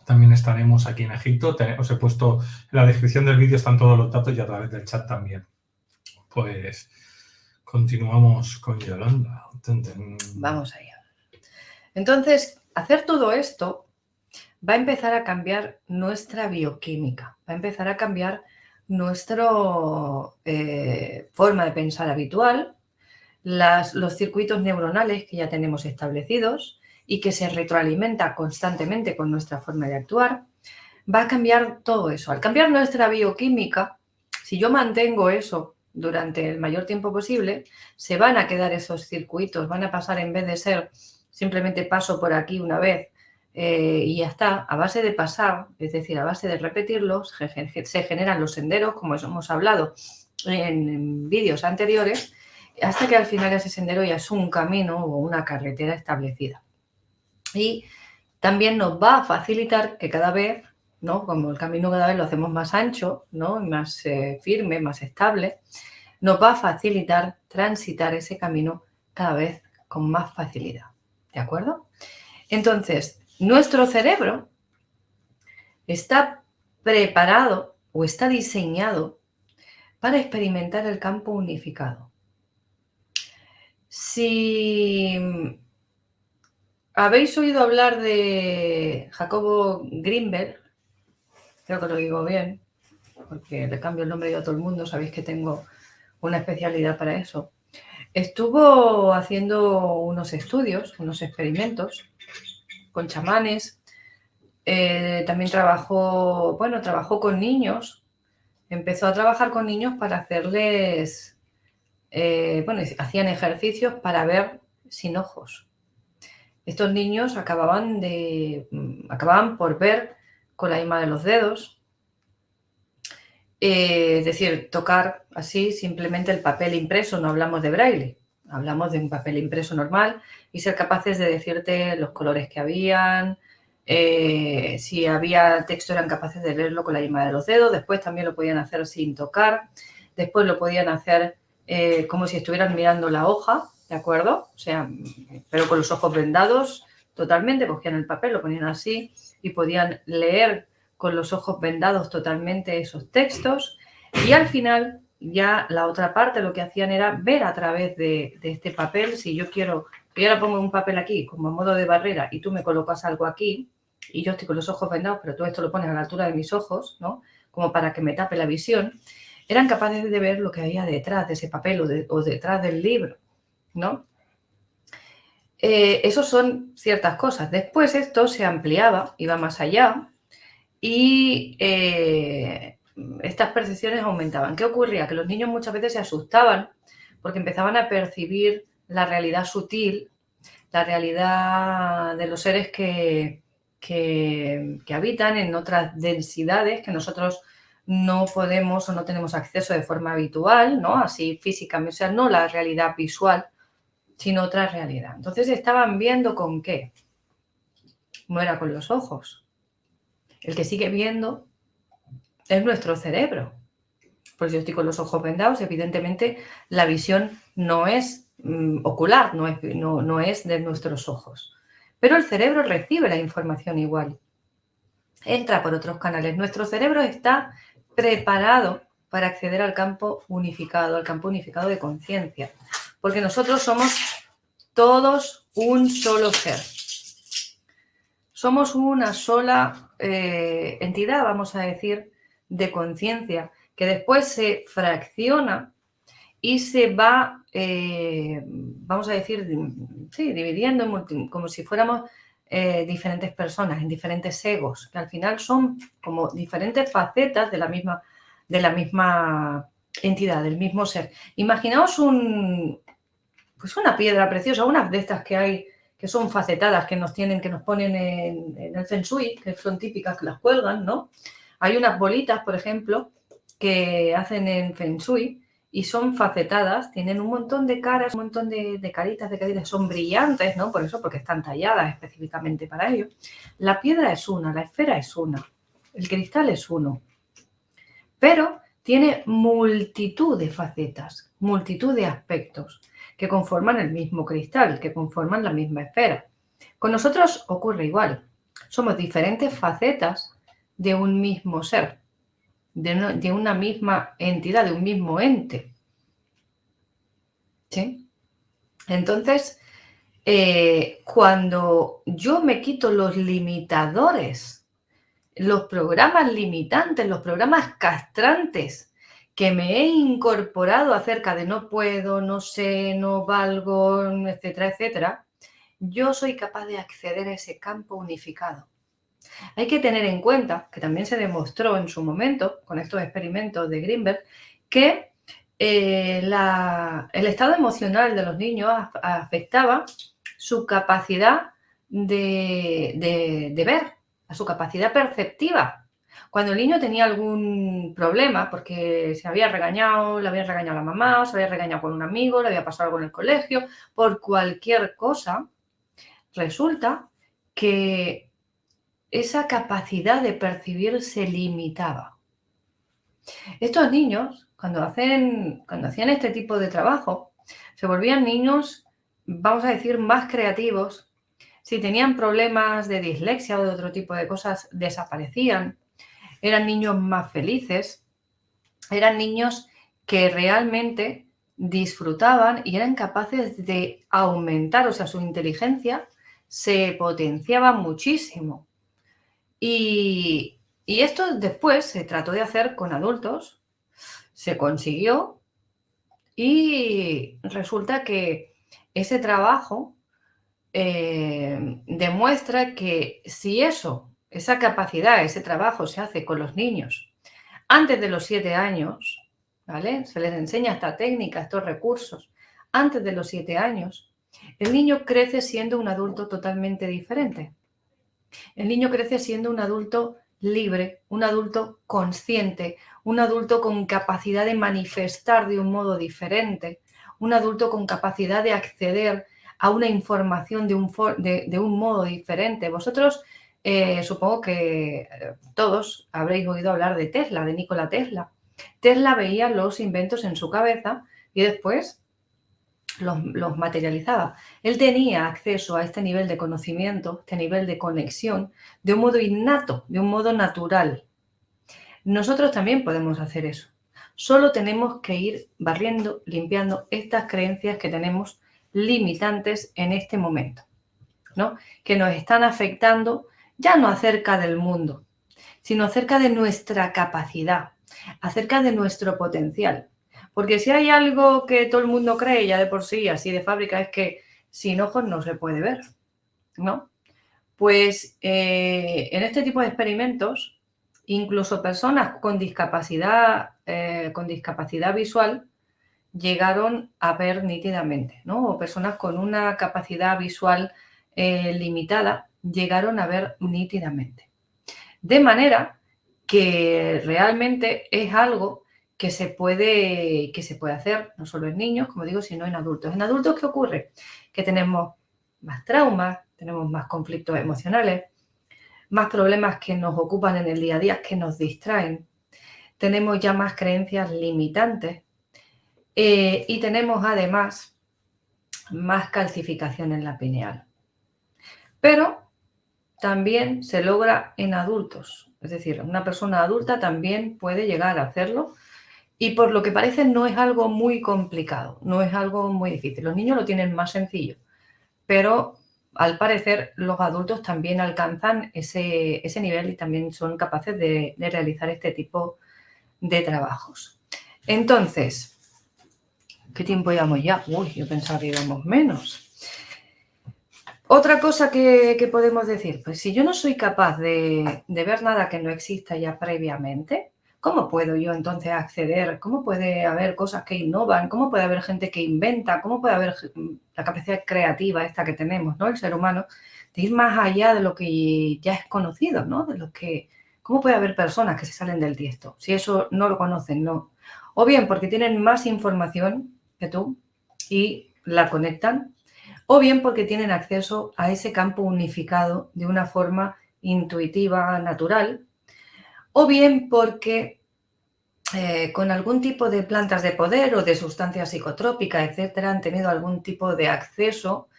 también estaremos aquí en Egipto. Os he puesto en la descripción del vídeo, están todos los datos y a través del chat también. Pues continuamos con Yolanda.
Vamos allá. Entonces, hacer todo esto va a empezar a cambiar nuestra bioquímica, va a empezar a cambiar nuestra forma de pensar habitual, los circuitos neuronales que ya tenemos establecidos y que se retroalimenta constantemente con nuestra forma de actuar. Va a cambiar todo eso. Al cambiar nuestra bioquímica, si yo mantengo eso durante el mayor tiempo posible, se van a quedar esos circuitos, van a pasar, en vez de ser simplemente paso por aquí una vez y ya está, a base de pasar, es decir, a base de repetirlos, se generan los senderos, como hemos hablado en vídeos anteriores, hasta que al final ese sendero ya es un camino o una carretera establecida. Y también nos va a facilitar que cada vez, ¿no?, como el camino cada vez lo hacemos más ancho, ¿no?, más firme, más estable, nos va a facilitar transitar ese camino cada vez con más facilidad. ¿De acuerdo? Entonces, nuestro cerebro está preparado o está diseñado para experimentar el campo unificado. Si habéis oído hablar de Jacobo Grinberg, creo que lo digo bien, porque le cambio el nombre yo a todo el mundo, sabéis que tengo una especialidad para eso. Estuvo haciendo unos estudios, unos experimentos con chamanes. También trabajó con niños. Empezó a trabajar con niños para hacerles, hacían ejercicios para ver sin ojos. Estos niños acababan por ver con la yema de los dedos, es decir, tocar así simplemente el papel impreso, no hablamos de braille, hablamos de un papel impreso normal, y ser capaces de decirte los colores que habían, si había texto eran capaces de leerlo con la yema de los dedos. Después también lo podían hacer sin tocar, después lo podían hacer como si estuvieran mirando la hoja, ¿de acuerdo? O sea, pero con los ojos vendados totalmente, cogían el papel, lo ponían así y podían leer con los ojos vendados totalmente esos textos, y al final ya la otra parte lo que hacían era ver a través de este papel. Si yo quiero, yo ahora pongo un papel aquí como modo de barrera y tú me colocas algo aquí y yo estoy con los ojos vendados, pero tú esto lo pones a la altura de mis ojos, ¿no?, como para que me tape la visión, eran capaces de ver lo que había detrás de ese papel o detrás del libro, ¿no? Eso son ciertas cosas. Después esto se ampliaba, iba más allá, y estas percepciones aumentaban. ¿Qué ocurría? Que los niños muchas veces se asustaban porque empezaban a percibir la realidad sutil, la realidad de los seres que habitan en otras densidades que nosotros no podemos o no tenemos acceso de forma habitual, ¿no?, así físicamente, o sea, no la realidad visual, sino otra realidad. Entonces estaban viendo ¿con qué? No era con los ojos. El que sigue viendo es nuestro cerebro. Pues yo estoy con los ojos vendados, evidentemente la visión no es ocular, no es de nuestros ojos. Pero el cerebro recibe la información igual. Entra por otros canales. Nuestro cerebro está preparado para acceder al campo unificado de conciencia. Porque nosotros somos todos un solo ser. Somos una sola entidad, vamos a decir, de conciencia, que después se fracciona y se va, vamos a decir, dividiendo como si fuéramos diferentes personas, en diferentes egos, que al final son como diferentes facetas de la misma entidad, del mismo ser. Imaginaos una piedra preciosa, unas de estas que hay, que son facetadas, que nos ponen en el Feng Shui, que son típicas, que las cuelgan, ¿no? Hay unas bolitas, por ejemplo, que hacen en Feng Shui y son facetadas, tienen un montón de caras, un montón de caritas, son brillantes, ¿no? Por eso, porque están talladas específicamente para ello. La piedra es una, la esfera es una, el cristal es uno, pero tiene multitud de facetas, multitud de aspectos que conforman el mismo cristal, que conforman la misma esfera. Con nosotros ocurre igual. Somos diferentes facetas de un mismo ser, de una misma entidad, de un mismo ente. ¿Sí? Entonces, cuando yo me quito los limitadores, los programas limitantes, los programas castrantes que me he incorporado acerca de no puedo, no sé, no valgo, etcétera, etcétera, yo soy capaz de acceder a ese campo unificado. Hay que tener en cuenta, que también se demostró en su momento con estos experimentos de Greenberg, que el estado emocional de los niños afectaba su capacidad de ver, a su capacidad perceptiva. Cuando el niño tenía algún problema, porque se había regañado, le había regañado a la mamá, se había regañado con un amigo, le había pasado algo en el colegio, por cualquier cosa, resulta que esa capacidad de percibir se limitaba. Estos niños, cuando hacían este tipo de trabajo, se volvían niños, vamos a decir, más creativos. Si tenían problemas de dislexia o de otro tipo de cosas, desaparecían. Eran niños más felices. Eran niños que realmente disfrutaban y eran capaces de aumentar, o sea, su inteligencia se potenciaba muchísimo. Y esto después se trató de hacer con adultos, se consiguió y resulta que ese trabajo demuestra que si esa capacidad, ese trabajo se hace con los niños antes de los 7 años, ¿vale? Se les enseña esta técnica, estos recursos, antes de los 7 años, el niño crece siendo un adulto totalmente diferente. El niño crece siendo un adulto libre, un adulto consciente, un adulto con capacidad de manifestar de un modo diferente, un adulto con capacidad de acceder a una información de un modo diferente. Vosotros supongo que todos habréis oído hablar de Tesla, de Nikola Tesla. Tesla veía los inventos en su cabeza y después los materializaba. Él tenía acceso a este nivel de conocimiento, este nivel de conexión, de un modo innato, de un modo natural. Nosotros también podemos hacer eso. Solo tenemos que ir barriendo, limpiando estas creencias que tenemos limitantes en este momento, ¿no? Que nos están afectando ya no acerca del mundo, sino acerca de nuestra capacidad, acerca de nuestro potencial. Porque si hay algo que todo el mundo cree ya de por sí, así de fábrica, es que sin ojos no se puede ver, ¿no? Pues en este tipo de experimentos, incluso personas con discapacidad visual llegaron a ver nítidamente, ¿no? O personas con una capacidad visual limitada llegaron a ver nítidamente. De manera que realmente es algo que se puede hacer no solo en niños, como digo, sino en adultos. ¿En adultos qué ocurre? Que tenemos más traumas, tenemos más conflictos emocionales, más problemas que nos ocupan en el día a día, que nos distraen. Tenemos ya más creencias limitantes y tenemos además más calcificación en la pineal. Pero también se logra en adultos. Es decir, una persona adulta también puede llegar a hacerlo y por lo que parece no es algo muy complicado, no es algo muy difícil. Los niños lo tienen más sencillo, pero al parecer los adultos también alcanzan ese nivel y también son capaces de realizar este tipo de trabajos. Entonces, ¿qué tiempo llevamos ya? Uy, yo pensaba que íbamos menos. Otra cosa que podemos decir, pues si yo no soy capaz de ver nada que no exista ya previamente, ¿cómo puedo yo entonces acceder? ¿Cómo puede haber cosas que innovan? ¿Cómo puede haber gente que inventa? ¿Cómo puede haber la capacidad creativa esta que tenemos, ¿no? El ser humano, de ir más allá de lo que ya es conocido, ¿no? ¿Cómo puede haber personas que se salen del tiesto? Si eso no lo conocen, no. O bien porque tienen más información que tú y la conectan, o bien porque tienen acceso a ese campo unificado de una forma intuitiva, natural, o bien porque con algún tipo de plantas de poder o de sustancias psicotrópicas, etcétera, han tenido algún tipo de acceso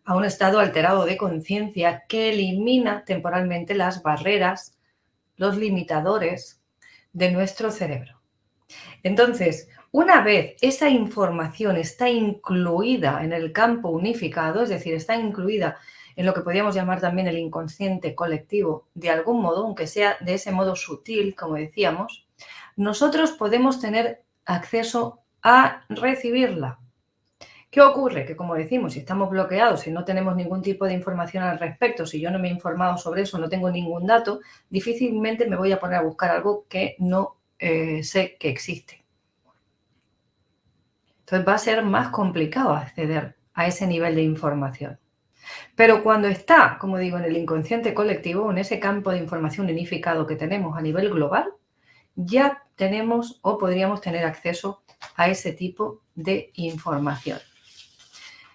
a un estado alterado de conciencia que elimina temporalmente las barreras, los limitadores de nuestro cerebro. Entonces, una vez esa información está incluida en el campo unificado, es decir, está incluida en lo que podríamos llamar también el inconsciente colectivo, de algún modo, aunque sea de ese modo sutil, como decíamos, nosotros podemos tener acceso a recibirla. ¿Qué ocurre? Que, como decimos, si estamos bloqueados, si no tenemos ningún tipo de información al respecto, si yo no me he informado sobre eso, no tengo ningún dato, difícilmente me voy a poner a buscar algo que no sé que existe. Entonces va a ser más complicado acceder a ese nivel de información. Pero cuando está, como digo, en el inconsciente colectivo, en ese campo de información unificado que tenemos a nivel global, ya tenemos o podríamos tener acceso a ese tipo de información.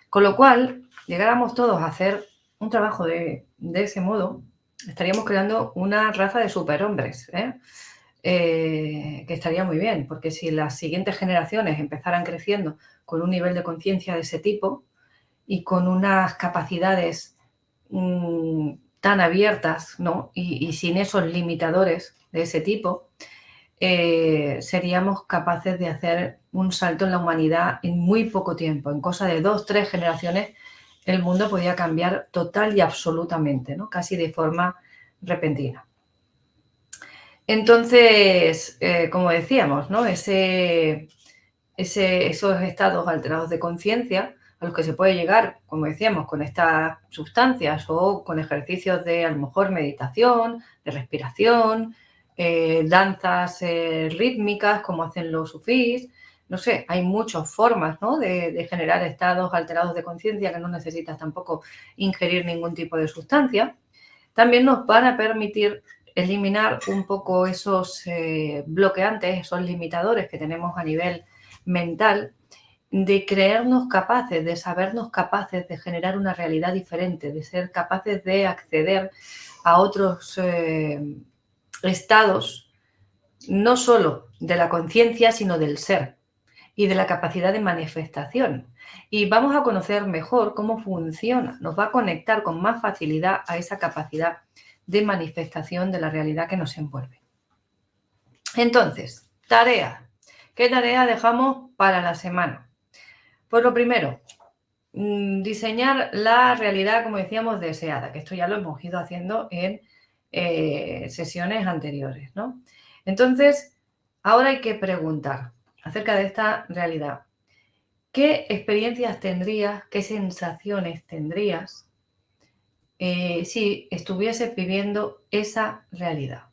Con lo cual, llegáramos todos a hacer un trabajo de ese modo, estaríamos creando una raza de superhombres, que estaría muy bien, porque si las siguientes generaciones empezaran creciendo con un nivel de conciencia de ese tipo y con unas capacidades tan abiertas, ¿no? y sin esos limitadores de ese tipo, seríamos capaces de hacer un salto en la humanidad en muy poco tiempo. En cosa de 2 o 3 generaciones, el mundo podía cambiar total y absolutamente, ¿no? Casi de forma repentina. Entonces, como decíamos, ¿no? Esos estados alterados de conciencia a los que se puede llegar, como decíamos, con estas sustancias o con ejercicios de, a lo mejor, meditación, de respiración, danzas rítmicas como hacen los sufís, no sé, hay muchas formas, ¿no? de generar estados alterados de conciencia que no necesitas tampoco ingerir ningún tipo de sustancia. También nos van a permitir eliminar un poco esos bloqueantes, esos limitadores que tenemos a nivel mental, de creernos capaces, de sabernos capaces de generar una realidad diferente, de ser capaces de acceder a otros estados, no solo de la conciencia, sino del ser y de la capacidad de manifestación. Y vamos a conocer mejor cómo funciona, nos va a conectar con más facilidad a esa capacidad de manifestación de la realidad que nos envuelve. Entonces, tarea. ¿Qué tarea dejamos para la semana? Pues lo primero, diseñar la realidad, como decíamos, deseada, que esto ya lo hemos ido haciendo en sesiones anteriores, ¿no? Entonces, ahora hay que preguntar acerca de esta realidad. ¿Qué experiencias tendrías, qué sensaciones tendrías si estuvieses viviendo esa realidad?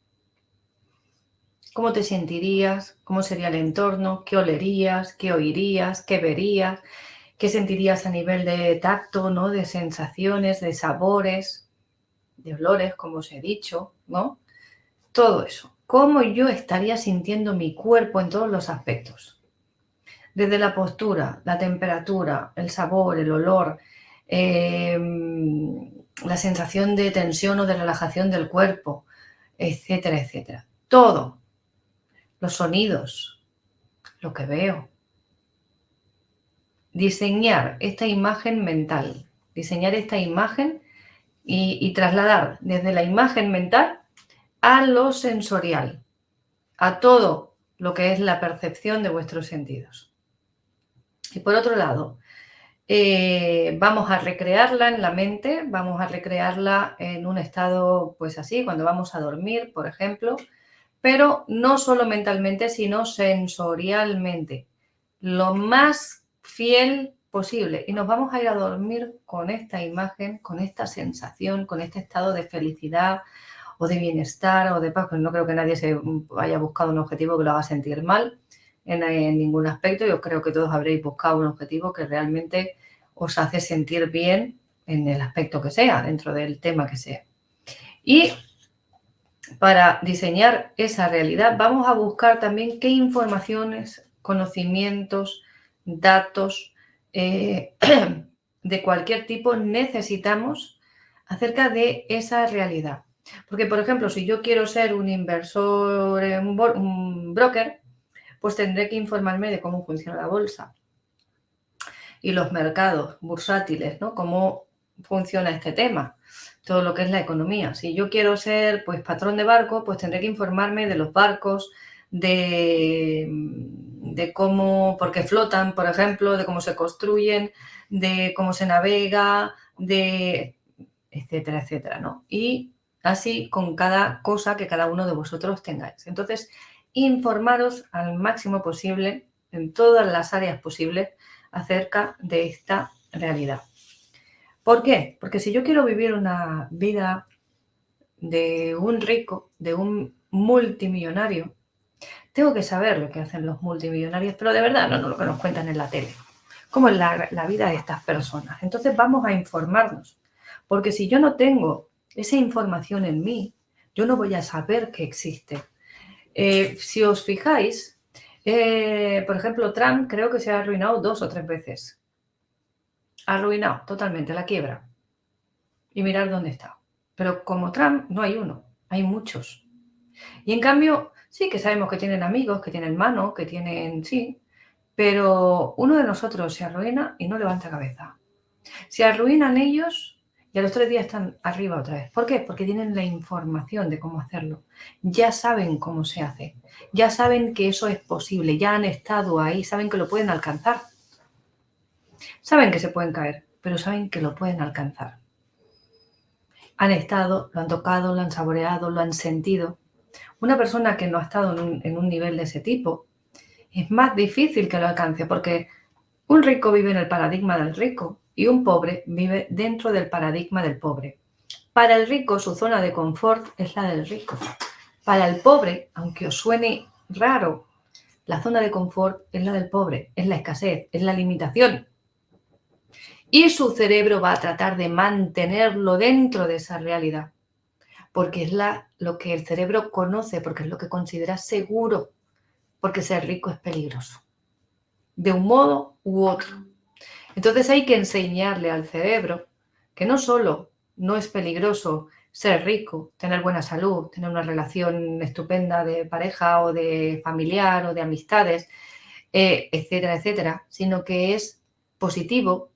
¿Cómo te sentirías? ¿Cómo sería el entorno? ¿Qué olerías? ¿Qué oirías? ¿Qué verías? ¿Qué sentirías a nivel de tacto, ¿no? De sensaciones, de sabores, de olores, como os he dicho, ¿no? Todo eso. ¿Cómo yo estaría sintiendo mi cuerpo en todos los aspectos? Desde la postura, la temperatura, el sabor, el olor, la sensación de tensión o de relajación del cuerpo, etcétera, etcétera. Todo. Los sonidos, lo que veo. Diseñar esta imagen mental, diseñar esta imagen y trasladar desde la imagen mental a lo sensorial, a todo lo que es la percepción de vuestros sentidos. Y por otro lado, vamos a recrearla en la mente, vamos a recrearla en un estado pues así, cuando vamos a dormir, por ejemplo, pero no solo mentalmente, sino sensorialmente, lo más fiel posible. Y nos vamos a ir a dormir con esta imagen, con esta sensación, con este estado de felicidad o de bienestar o de paz. No creo que nadie se haya buscado un objetivo que lo haga sentir mal en ningún aspecto. Yo creo que todos habréis buscado un objetivo que realmente os hace sentir bien en el aspecto que sea, dentro del tema que sea. Y para diseñar esa realidad vamos a buscar también qué informaciones, conocimientos, datos de cualquier tipo necesitamos acerca de esa realidad. Porque, por ejemplo, si yo quiero ser un inversor, un broker, pues tendré que informarme de cómo funciona la bolsa y los mercados bursátiles, ¿no? Cómo funciona este tema, todo lo que es la economía. Si yo quiero ser pues patrón de barco, pues tendré que informarme de los barcos, de cómo, por qué flotan, por ejemplo, de cómo se construyen, de cómo se navega, de etcétera, etcétera, ¿no? Y así con cada cosa que cada uno de vosotros tengáis. Entonces, informaros al máximo posible en todas las áreas posibles acerca de esta realidad. ¿Por qué? Porque si yo quiero vivir una vida de un rico, de un multimillonario, tengo que saber lo que hacen los multimillonarios, pero de verdad no lo que nos cuentan en la tele. Cómo es la vida de estas personas. Entonces vamos a informarnos. Porque si yo no tengo esa información en mí, yo no voy a saber que existe. Si os fijáis, por ejemplo, Trump creo que se ha arruinado 2 o 3 veces. Arruinado totalmente, la quiebra. Y mirar dónde está. Pero como Trump no hay uno, hay muchos. Y en cambio, sí que sabemos que tienen amigos, que tienen mano, que tienen, sí, pero uno de nosotros se arruina y no levanta cabeza. Se arruinan ellos y a los 3 días están arriba otra vez. ¿Por qué? Porque tienen la información de cómo hacerlo. Ya saben cómo se hace. Ya saben que eso es posible. Ya han estado ahí. Saben que lo pueden alcanzar. Saben que se pueden caer, pero saben que lo pueden alcanzar. Han estado, lo han tocado, lo han saboreado, lo han sentido. Una persona que no ha estado en un nivel de ese tipo es más difícil que lo alcance porque un rico vive en el paradigma del rico y un pobre vive dentro del paradigma del pobre. Para el rico su zona de confort es la del rico. Para el pobre, aunque os suene raro, la zona de confort es la del pobre, es la escasez, es la limitación. Y su cerebro va a tratar de mantenerlo dentro de esa realidad, porque es lo que el cerebro conoce, porque es lo que considera seguro, porque ser rico es peligroso, de un modo u otro. Entonces hay que enseñarle al cerebro que no solo no es peligroso ser rico, tener buena salud, tener una relación estupenda de pareja o de familiar o de amistades, etcétera, etcétera, sino que es positivo,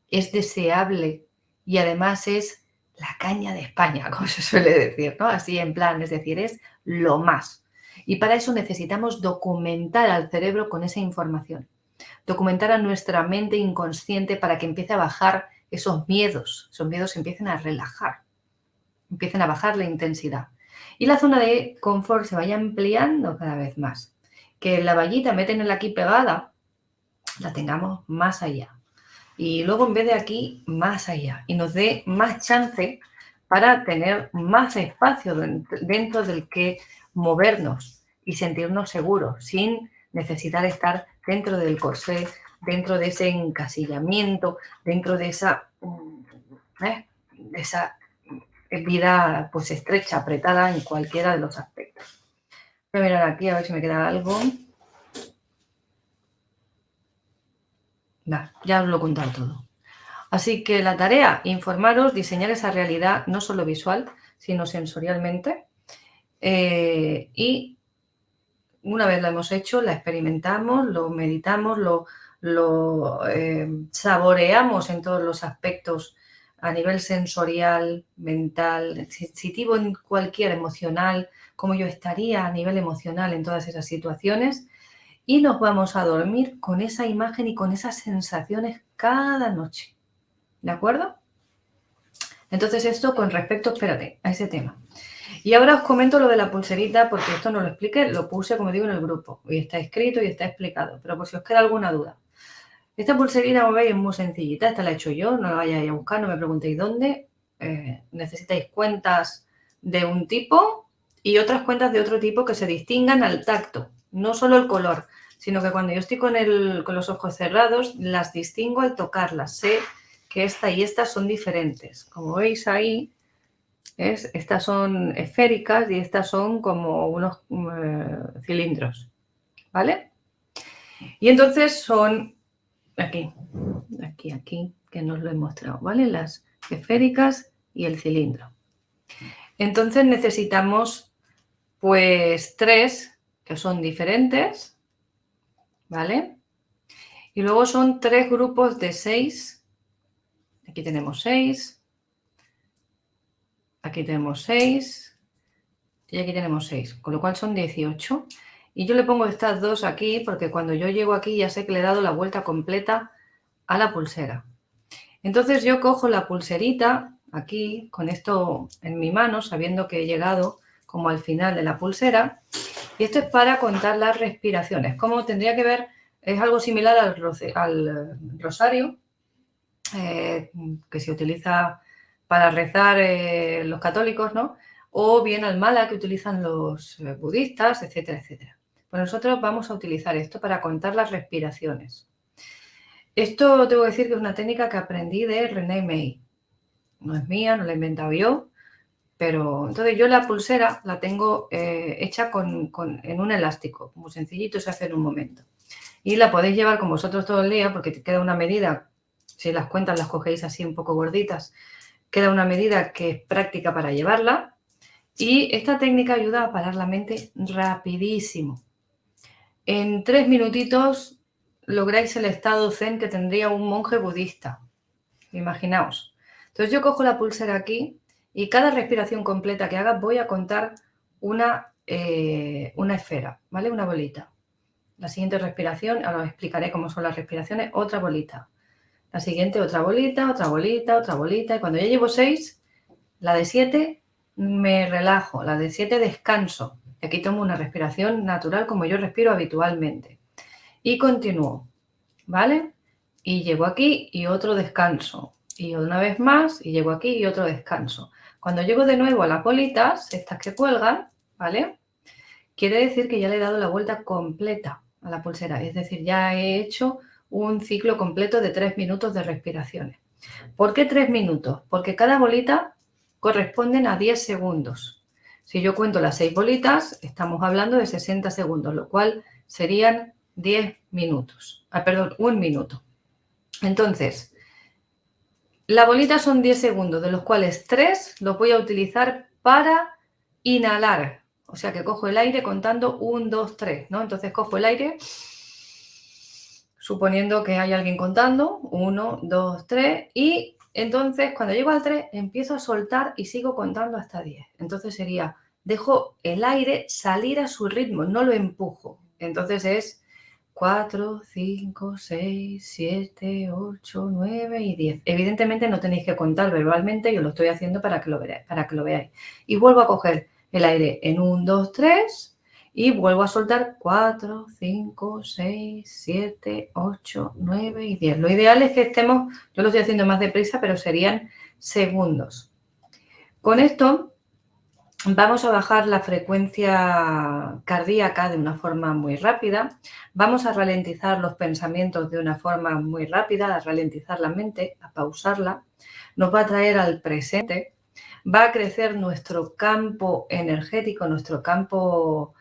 es deseable y además es la caña de España, como se suele decir, ¿no? Así en plan, es decir, es lo más. Y para eso necesitamos documentar al cerebro con esa información. Documentar a nuestra mente inconsciente para que empiece a bajar esos miedos empiecen a relajar, empiecen a bajar la intensidad. Y la zona de confort se vaya ampliando cada vez más. Que la vallita, métenla aquí pegada, la tengamos más allá. Y luego en vez de aquí, más allá. Y nos dé más chance para tener más espacio dentro del que movernos y sentirnos seguros, sin necesitar estar dentro del corsé, dentro de ese encasillamiento, dentro de esa vida pues estrecha, apretada en cualquiera de los aspectos. Voy a mirar aquí a ver si me queda algo. Nah, ya os lo he contado todo. Así que la tarea, informaros, diseñar esa realidad no solo visual, sino sensorialmente. Y una vez lo hemos hecho, la experimentamos, lo meditamos, lo saboreamos en todos los aspectos a nivel sensorial, mental, sensitivo en cualquier emocional, como yo estaría a nivel emocional en todas esas situaciones. Y nos vamos a dormir con esa imagen y con esas sensaciones cada noche. ¿De acuerdo? Entonces esto con respecto, espérate, a ese tema. Y ahora os comento lo de la pulserita porque esto no lo expliqué, lo puse como digo en el grupo y está escrito y está explicado, pero por si os queda alguna duda. Esta pulserita, como veis, es muy sencillita, esta la he hecho yo, no la vayáis a buscar, no me preguntéis dónde. Necesitáis cuentas de un tipo y otras cuentas de otro tipo que se distingan al tacto, no solo el color, sino que cuando yo estoy con los ojos cerrados, las distingo al tocarlas, sé que esta y esta son diferentes. Como veis ahí, estas son esféricas y estas son como unos cilindros, ¿vale? Y entonces son aquí, que nos lo he mostrado, ¿vale? Las esféricas y el cilindro. Entonces necesitamos pues 3 que son diferentes, ¿vale? Y luego son 3 grupos de 6 Aquí tenemos 6. Aquí tenemos 6. Y aquí tenemos 6, con lo cual son 18. Y yo le pongo estas dos aquí porque cuando yo llego aquí ya sé que le he dado la vuelta completa a la pulsera. Entonces yo cojo la pulserita aquí, con esto en mi mano, sabiendo que he llegado como al final de la pulsera. Y esto es para contar las respiraciones. Como tendría que ver, es algo similar al rosario, que se utiliza para rezar los católicos, ¿no? O bien al mala que utilizan los budistas, etcétera, etcétera. Pues nosotros vamos a utilizar esto para contar las respiraciones. Esto tengo que decir que es una técnica que aprendí de René May. No es mía, no la he inventado yo, pero entonces yo la pulsera la tengo hecha en un elástico, muy sencillito, se hace en un momento. Y la podéis llevar con vosotros todo el día porque te queda una medida, si las cuentas las cogéis así un poco gorditas, queda una medida que es práctica para llevarla. Y esta técnica ayuda a parar la mente rapidísimo. En 3 minutitos lográis el estado zen que tendría un monje budista. Imaginaos. Entonces yo cojo la pulsera aquí y cada respiración completa que haga voy a contar una esfera, ¿vale? Una bolita. La siguiente respiración, ahora os explicaré cómo son las respiraciones, otra bolita. La siguiente, otra bolita, otra bolita, otra bolita. Y cuando ya llevo 6, la de 7 me relajo, la de 7 descanso. Y aquí tomo una respiración natural como yo respiro habitualmente. Y continúo, ¿vale? Y llego aquí y otro descanso. Y una vez más, y llego aquí y otro descanso. Cuando llego de nuevo a las bolitas, estas que cuelgan, ¿vale? Quiere decir que ya le he dado la vuelta completa a la pulsera. Es decir, ya he hecho un ciclo completo de 3 minutos de respiraciones. ¿Por qué 3 minutos? Porque cada bolita corresponden a 10 segundos. Si yo cuento las 6 bolitas, estamos hablando de 60 segundos, lo cual serían 10 minutos. Perdón, 1 minuto. Entonces, la bolita son 10 segundos, de los cuales 3 los voy a utilizar para inhalar. O sea que cojo el aire contando 1, 2, 3, ¿no? Entonces cojo el aire, suponiendo que hay alguien contando, 1, 2, 3, y entonces cuando llego al 3 empiezo a soltar y sigo contando hasta 10. Entonces sería, dejo el aire salir a su ritmo, no lo empujo. Entonces es 4, 5, 6, 7, 8, 9 y 10. Evidentemente no tenéis que contar verbalmente, yo lo estoy haciendo para que lo veáis. Y vuelvo a coger el aire en 1, 2, 3 y vuelvo a soltar 4, 5, 6, 7, 8, 9 y 10. Lo ideal es que estemos, yo lo estoy haciendo más deprisa, pero serían segundos. Con esto vamos a bajar la frecuencia cardíaca de una forma muy rápida, vamos a ralentizar los pensamientos de una forma muy rápida, a ralentizar la mente, a pausarla, nos va a traer al presente, va a crecer nuestro campo energético, nuestro campo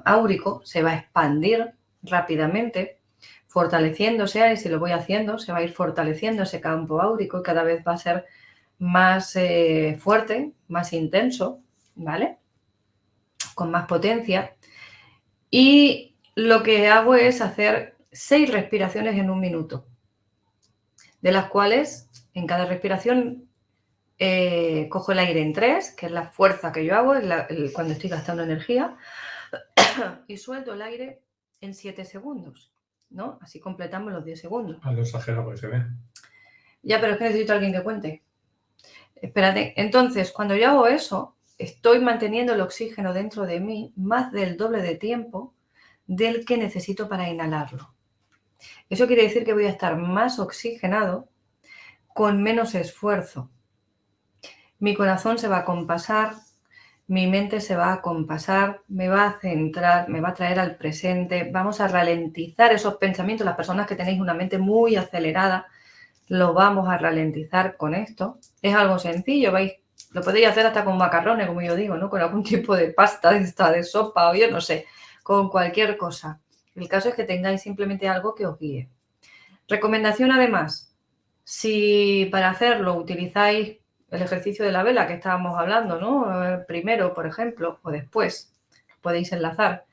áurico, se va a expandir rápidamente, fortaleciéndose, y si lo voy haciendo, se va a ir fortaleciendo ese campo áurico y cada vez va a ser más fuerte, más intenso, ¿vale? Con más potencia. Y lo que hago es hacer 6 respiraciones en 1 minuto, de las cuales en cada respiración cojo el aire en 3, que es la fuerza que yo hago cuando estoy gastando energía, y suelto el aire en 7 segundos, ¿no? Así completamos los 10 segundos.
Lo exagero porque se ve.
Ya, pero es que necesito a alguien que cuente. Espérate, entonces cuando yo hago eso, estoy manteniendo el oxígeno dentro de mí más del doble de tiempo del que necesito para inhalarlo. Eso quiere decir que voy a estar más oxigenado con menos esfuerzo. Mi corazón se va a compasar, mi mente se va a compasar, me va a centrar, me va a traer al presente, vamos a ralentizar esos pensamientos. Las personas que tenéis una mente muy acelerada, lo vamos a ralentizar con esto. Es algo sencillo, ¿veis? Lo podéis hacer hasta con macarrones, como yo digo, ¿no? Con algún tipo de pasta, de sopa o yo no sé, con cualquier cosa. El caso es que tengáis simplemente algo que os guíe. Recomendación además, si para hacerlo utilizáis el ejercicio de la vela que estábamos hablando, ¿no? Primero, por ejemplo, o después, podéis enlazar.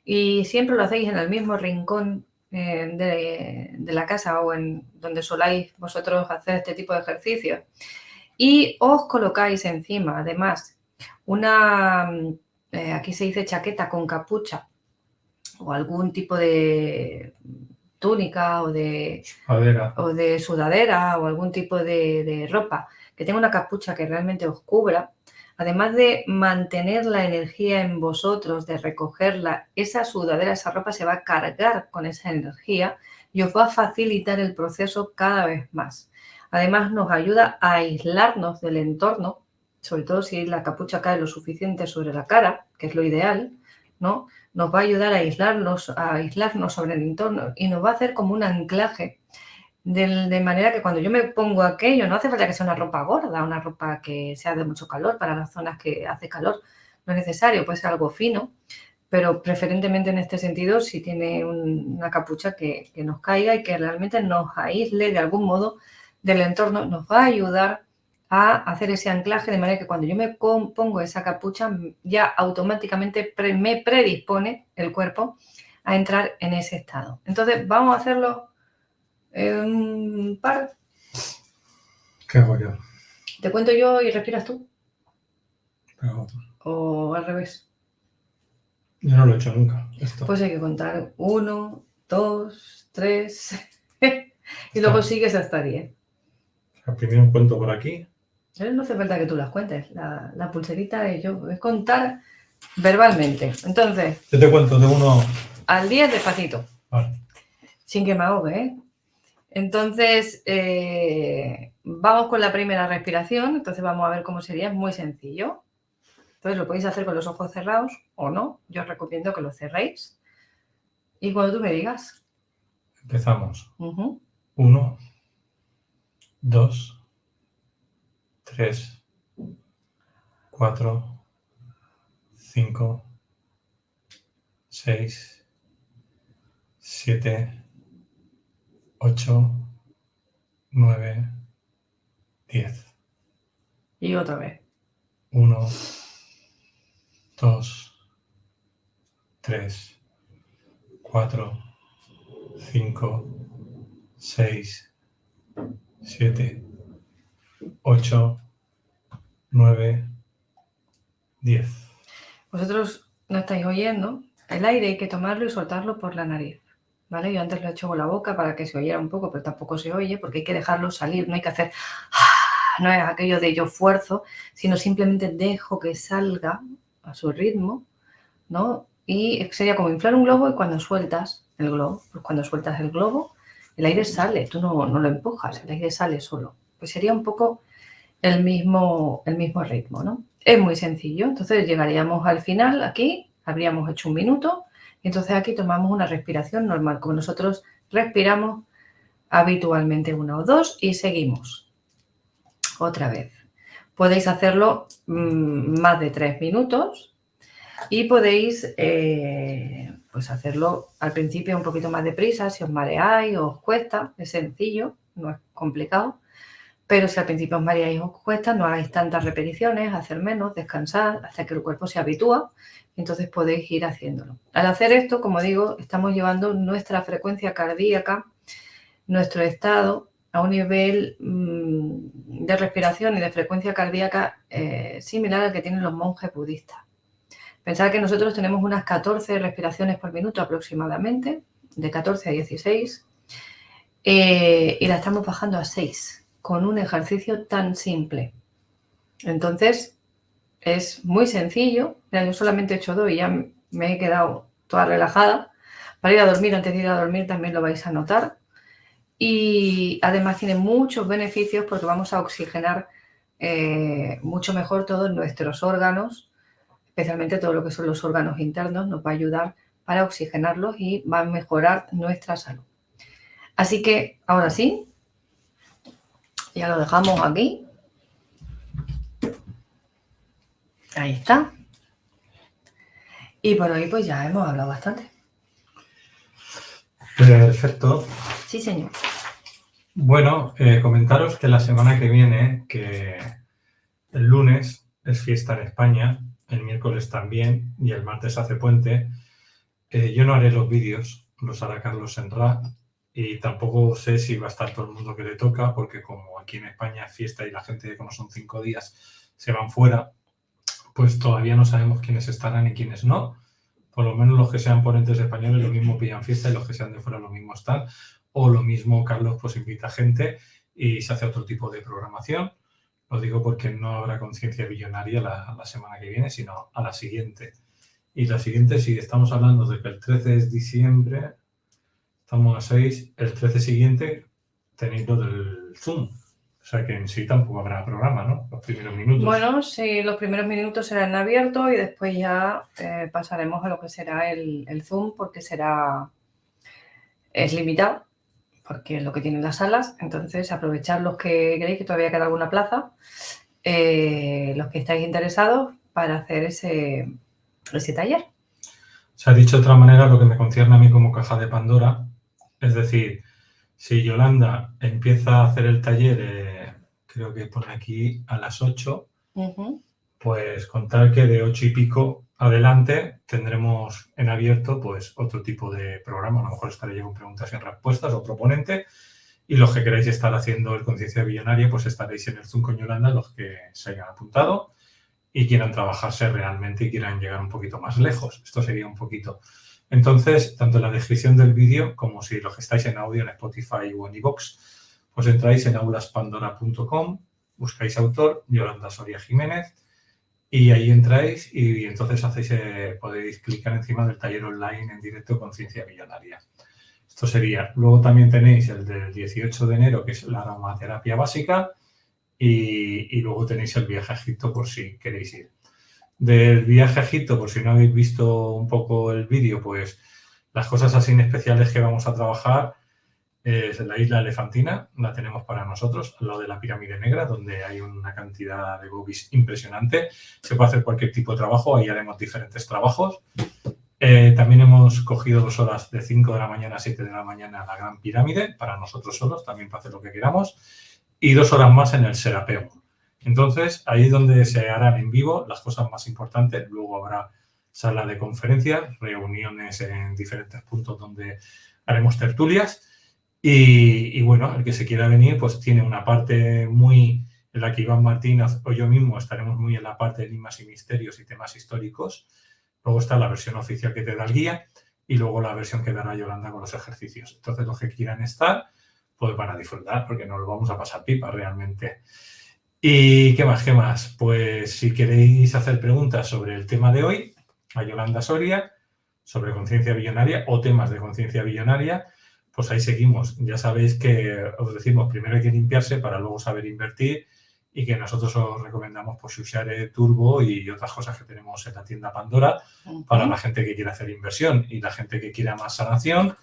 Y siempre lo hacéis en el mismo rincón de la casa o en donde soláis vosotros hacer este tipo de ejercicios. Y os colocáis encima, además, una, aquí se dice chaqueta con capucha o algún tipo de túnica o de sudadera o algún tipo de ropa que tenga una capucha que realmente os cubra. Además de mantener la energía en vosotros, de recogerla, esa sudadera, esa ropa se va a cargar con esa energía y os va a facilitar el proceso cada vez más. Además, nos ayuda a aislarnos del entorno, sobre todo si la capucha cae lo suficiente sobre la cara, que es lo ideal, ¿no? Nos va a ayudar a aislarnos sobre el entorno y nos va a hacer como un anclaje. De manera que cuando yo me pongo aquello, no hace falta que sea una ropa gorda, una ropa que sea de mucho calor para las zonas que hace calor. No es necesario, puede ser algo fino, pero preferentemente en este sentido si tiene una capucha que nos caiga y que realmente nos aísle de algún modo del entorno, nos va a ayudar a hacer ese anclaje de manera que cuando yo me pongo esa capucha ya automáticamente me predispone el cuerpo a entrar en ese estado. Entonces vamos a hacerlo un par.
¿Qué hago yo?
¿Te cuento yo y respiras tú?
Pero
¿O al revés?
yo no lo he hecho nunca, esto.
Pues hay que contar 1, 2, 3 y luego sigues hasta 10.
Primero un cuento por aquí.
No hace falta que tú las cuentes. La pulserita es contar verbalmente. Entonces,
Yo te cuento de 1
al 10 despacito.
Vale.
Sin que me ahogue, ¿eh? Entonces, vamos con la primera respiración. Entonces vamos a ver cómo sería. Es muy sencillo. Entonces lo podéis hacer con los ojos cerrados o no. Yo os recomiendo que lo cerréis. Y cuando tú me digas.
Empezamos. 1, 2, 3, 4, 5, 6, 7, 8, 9, 10.
Y otra vez.
1, 2, 3, 4, 5, 6, 7, 8, 9, 10.
Vosotros no estáis oyendo. El aire hay que tomarlo y soltarlo por la nariz, ¿vale? Yo antes lo he hecho con la boca para que se oyera un poco, pero tampoco se oye porque hay que dejarlo salir, no hay que hacer... No es aquello de yo fuerzo, sino simplemente dejo que salga a su ritmo, ¿no? Y sería como inflar un globo y cuando sueltas el globo, pues cuando sueltas el globo, el aire sale, tú no lo empujas, el aire sale solo. Pues sería un poco el mismo ritmo, ¿no? Es muy sencillo. Entonces llegaríamos al final aquí, habríamos hecho 1 minuto y entonces aquí tomamos una respiración normal, como nosotros respiramos habitualmente 1 o 2 y seguimos. Otra vez. Podéis hacerlo más de 3 minutos y podéis pues hacerlo al principio un poquito más deprisa, si os mareáis o os cuesta, es sencillo, no es complicado. Pero si al principio os mareáis o os cuesta, no hagáis tantas repeticiones, hacer menos, descansar hasta que el cuerpo se habitúa y entonces podéis ir haciéndolo. Al hacer esto, como digo, estamos llevando nuestra frecuencia cardíaca, nuestro estado a un nivel de respiración y de frecuencia cardíaca similar al que tienen los monjes budistas. Pensad que nosotros tenemos unas 14 respiraciones por minuto aproximadamente, de 14 a 16, y la estamos bajando a 6 con un ejercicio tan simple. Entonces, es muy sencillo. Mira, yo solamente he hecho 2 y ya me he quedado toda relajada. Para ir a dormir, antes de ir a dormir también lo vais a notar. Y además tiene muchos beneficios porque vamos a oxigenar mucho mejor todos nuestros órganos, especialmente todo lo que son los órganos internos, nos va a ayudar para oxigenarlos y va a mejorar nuestra salud. Así que ahora sí, ya lo dejamos aquí. Ahí está. Y por hoy pues ya hemos hablado bastante.
Perfecto.
Sí, señor.
Bueno, comentaros que la semana que viene, que el lunes es fiesta en España, el miércoles también y el martes hace puente, yo no haré los vídeos los hará Carlos Senra, y tampoco sé si va a estar todo el mundo que le toca, porque como aquí en España es fiesta y la gente, como son 5 días, se van fuera, pues todavía no sabemos quiénes estarán y quiénes no. Por lo menos los que sean ponentes españoles lo mismo pillan fiesta y los que sean de fuera lo mismo están. O lo mismo Carlos pues invita gente y se hace otro tipo de programación. Lo digo porque no habrá conciencia billonaria la semana que viene, sino a la siguiente. Y la siguiente, si estamos hablando de que el 13 es diciembre, estamos a 6, el 13 siguiente tenéis lo del Zoom. O sea que en sí tampoco habrá programa, ¿no? Los primeros minutos.
Bueno, sí, los primeros minutos serán abiertos y después ya pasaremos a lo que será el Zoom, porque es limitado, porque es lo que tienen las salas. Entonces, aprovechar los que creéis que todavía queda alguna plaza, los que estáis interesados para hacer ese taller.
Se ha dicho de otra manera lo que me concierne a mí como caja de Pandora. Es decir, si Yolanda empieza a hacer el taller, creo que pone aquí a las 8, pues contar que de 8 y pico adelante tendremos en abierto pues otro tipo de programa. A lo mejor estaré yo con preguntas y respuestas, otro ponente. Y los que queráis estar haciendo el Conciencia Billonaria, pues estaréis en el Zoom con Yolanda, los que se hayan apuntado y quieran trabajarse realmente y quieran llegar un poquito más lejos. Esto sería un poquito. Entonces, tanto en la descripción del vídeo como si los que estáis en audio en Spotify o en iVoox, pues entráis en aulaspandora.com, buscáis autor, Yolanda Soria Jiménez, y ahí entráis y entonces podéis clicar encima del taller online en directo Conciencia Billonaria. Esto sería. Luego también tenéis el del 18 de enero, que es la aromaterapia básica, y luego tenéis el viaje a Egipto por si queréis ir. Del viaje a Egipto, por si no habéis visto un poco el vídeo, pues las cosas así especiales que vamos a trabajar es la isla Elefantina, la tenemos para nosotros, al lado de la Pirámide Negra, donde hay una cantidad de gobis impresionante. Se puede hacer cualquier tipo de trabajo, ahí haremos diferentes trabajos. También hemos cogido 2 horas de 5 de la mañana a 7 de la mañana a la Gran Pirámide, para nosotros solos, también para hacer lo que queramos, y 2 horas más en el Serapeum. Entonces, ahí es donde se harán en vivo las cosas más importantes. Luego habrá sala de conferencias, reuniones en diferentes puntos donde haremos tertulias. Y bueno, el que se quiera venir, pues tiene una parte muy en la que Iván Martínez o yo mismo estaremos muy en la parte de enigmas y misterios y temas históricos. Luego está la versión oficial que te da el guía y luego la versión que dará Yolanda con los ejercicios. Entonces, los que quieran estar, pues van a disfrutar porque nos lo vamos a pasar pipa realmente. ¿Y qué más? ¿Qué más? Pues si queréis hacer preguntas sobre el tema de hoy, a Yolanda Soria, sobre conciencia billonaria o temas de conciencia billonaria, pues ahí seguimos. Ya sabéis que os decimos, primero hay que limpiarse para luego saber invertir y que nosotros os recomendamos pues Ushare Turbo y otras cosas que tenemos en la tienda Pandora para la gente que quiera hacer inversión y la gente que quiera más sanación.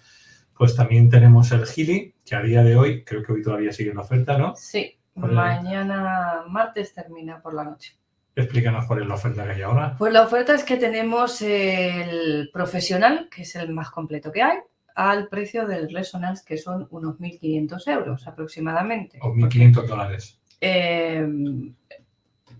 Pues también tenemos el Healy, que a día de hoy, creo que hoy todavía sigue en oferta, ¿no?
Sí, mañana martes termina por la noche.
Explícanos cuál es la oferta que hay ahora.
Pues la oferta es que tenemos el profesional, que es el más completo que hay, al precio del Resonance, que son unos 1.500 euros aproximadamente.
O $1.500.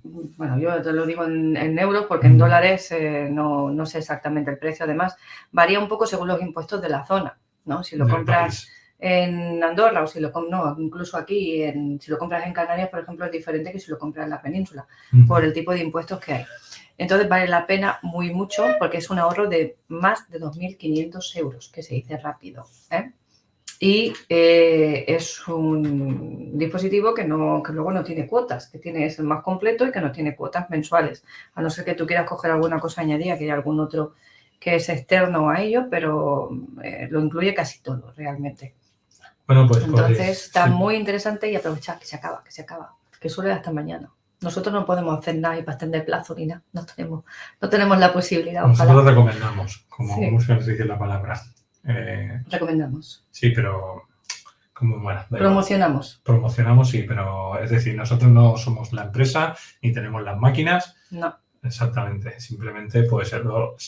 Bueno, yo te lo digo en euros porque en dólares no sé exactamente el precio. Además, varía un poco según los impuestos de la zona, ¿no? Si lo compras en Andorra o si lo no, incluso aquí, si lo compras en Canarias, por ejemplo, es diferente que si lo compras en la península, por el tipo de impuestos que hay. Entonces, vale la pena mucho porque es un ahorro de más de 2.500 euros, que se dice rápido, ¿eh? Y es un dispositivo que luego no tiene cuotas, es el más completo y que no tiene cuotas mensuales, a no ser que tú quieras coger alguna cosa añadida, que hay algún otro que es externo a ello, pero lo incluye casi todo realmente.
Bueno, pues
entonces está muy interesante y aprovechar que se acaba, que suele hasta mañana. Nosotros no podemos hacer nada y para extender plazo ni nada, no tenemos la posibilidad.
Nosotros recomendamos, como mucho nos dice la palabra.
Recomendamos.
Sí, pero
promocionamos.
Promocionamos, sí, pero es decir, nosotros no somos la empresa ni tenemos las máquinas.
No.
Exactamente. Simplemente pues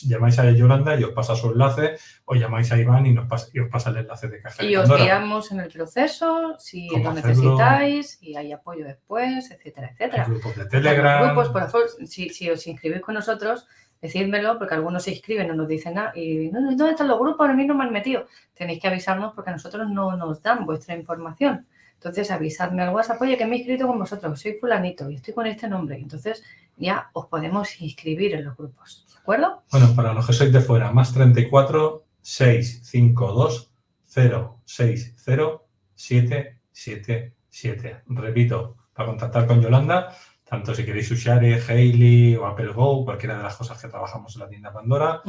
llamáis a Yolanda y os pasa su enlace, o llamáis a Iván y os pasa el enlace de Caja de
Pandora. Y os guiamos en el proceso, si lo necesitáis, y hay apoyo después, etcétera, etcétera.
Hay grupos de Telegram.
Grupos, por favor, si os inscribís con nosotros, decídmelo, porque algunos se inscriben, no nos dicen nada, y no, ¿dónde están los grupos? A mí no me han metido. Tenéis que avisarnos porque a nosotros no nos dan vuestra información. Entonces, avisadme al WhatsApp, oye, que me he inscrito con vosotros, soy fulanito y estoy con este nombre. Entonces, ya os podemos inscribir en los grupos, ¿de acuerdo?
Bueno, para los que sois de fuera, más 34 652 060 777. Repito, para contactar con Yolanda, tanto si queréis Ushare, Hailey o Apple Go, cualquiera de las cosas que trabajamos en la tienda Pandora,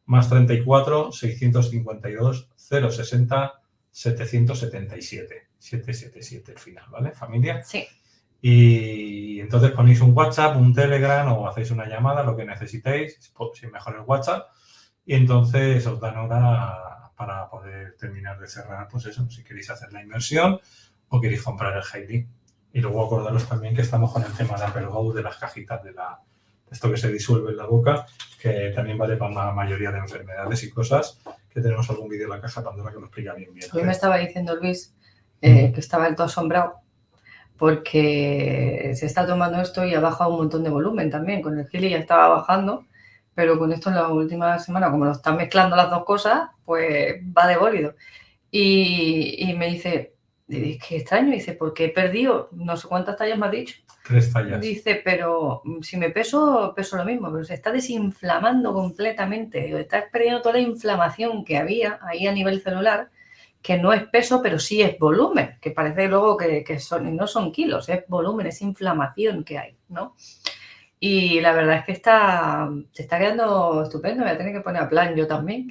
más 34 652 060 777. 777 el final, ¿vale, familia?
Sí.
Y entonces ponéis un WhatsApp, un Telegram o hacéis una llamada, lo que necesitéis, si mejor el WhatsApp, y entonces os dan hora para poder terminar de cerrar, pues eso, si queréis hacer la inversión o queréis comprar el Hailey. Y luego acordaros también que estamos con el tema de Apple Go, de las cajitas de esto que se disuelve en la boca, que también vale para una mayoría de enfermedades y cosas, que tenemos algún vídeo en la caja Pandora que lo explica bien.
Hoy me estaba diciendo Luis que estaba del todo asombrado porque se está tomando esto y ha bajado un montón de volumen también. Con el Gili ya estaba bajando, pero con esto en la última semana, como lo están mezclando las dos cosas, pues va de bólido. Y me dice, qué extraño, dice, porque he perdido no sé cuántas tallas me has dicho.
3 tallas.
Dice, pero si me peso lo mismo, pero se está desinflamando completamente, está perdiendo toda la inflamación que había ahí a nivel celular, que no es peso, pero sí es volumen, que parece luego que no son kilos, es volumen, es inflamación que hay, ¿no? Y la verdad es que se está quedando estupendo, me voy a tener que poner a plan yo también.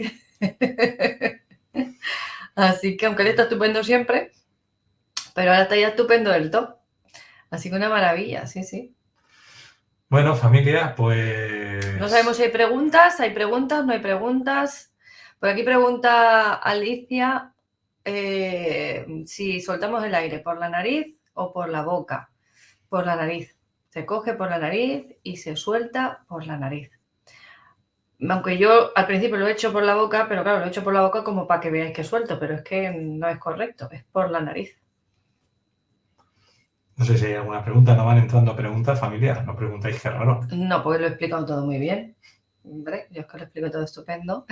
Así que aunque él está estupendo siempre, pero ahora está ya estupendo del todo. Así que una maravilla, sí, sí.
Bueno, familia, pues...
No sabemos si hay preguntas, no hay preguntas. Por aquí pregunta Alicia si soltamos el aire por la nariz o por la boca. Por la nariz. Se coge por la nariz y se suelta por la nariz. Aunque yo al principio lo he hecho por la boca, pero claro, lo he hecho por la boca como para que veáis que suelto, pero es que no es correcto, es por la nariz.
No sé si hay alguna pregunta, no van entrando preguntas, familia, no preguntáis, qué raro.
No, pues lo he explicado todo muy bien. Hombre, yo es que lo explico todo estupendo.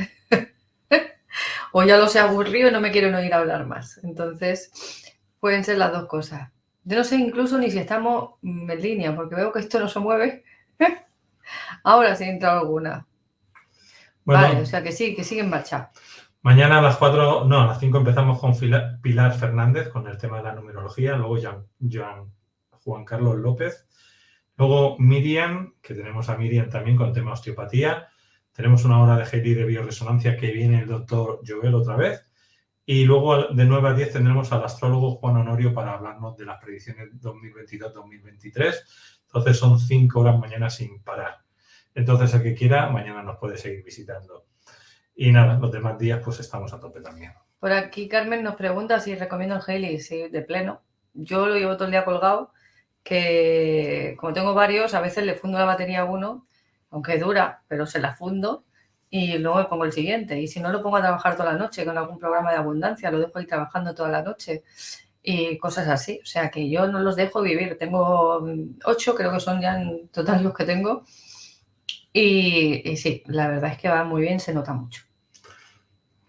O ya los he aburrido y no me quieren oír hablar más. Entonces, pueden ser las dos cosas. Yo no sé incluso ni si estamos en línea, porque veo que esto no se mueve. Ahora sí ha entrado alguna. Bueno, vale, o sea que sí, que sigue en marcha.
Mañana a las 4, no, a las 5 empezamos con Pilar Fernández con el tema de la numerología, luego Juan Carlos López, luego Miriam, que tenemos a Miriam también con el tema osteopatía, tenemos una hora de Hailey de bioresonancia que viene el doctor Joel otra vez, y luego de 9 a 10 tendremos al astrólogo Juan Honorio para hablarnos de las predicciones 2022-2023, entonces son 5 horas mañana sin parar. Entonces, el que quiera, mañana nos puede seguir visitando. Y nada, los demás días pues estamos a tope también.
Por aquí Carmen nos pregunta si recomiendo el Hailey, sí, de pleno. Yo lo llevo todo el día colgado, que como tengo varios, a veces le fundo la batería a uno, aunque dura, pero se la fundo y luego me pongo el siguiente. Y si no, lo pongo a trabajar toda la noche con algún programa de abundancia, lo dejo ahí trabajando toda la noche y cosas así. O sea, que yo no los dejo vivir. Tengo 8, creo que son ya en total los que tengo. Y sí, la verdad es que va muy bien, se nota mucho.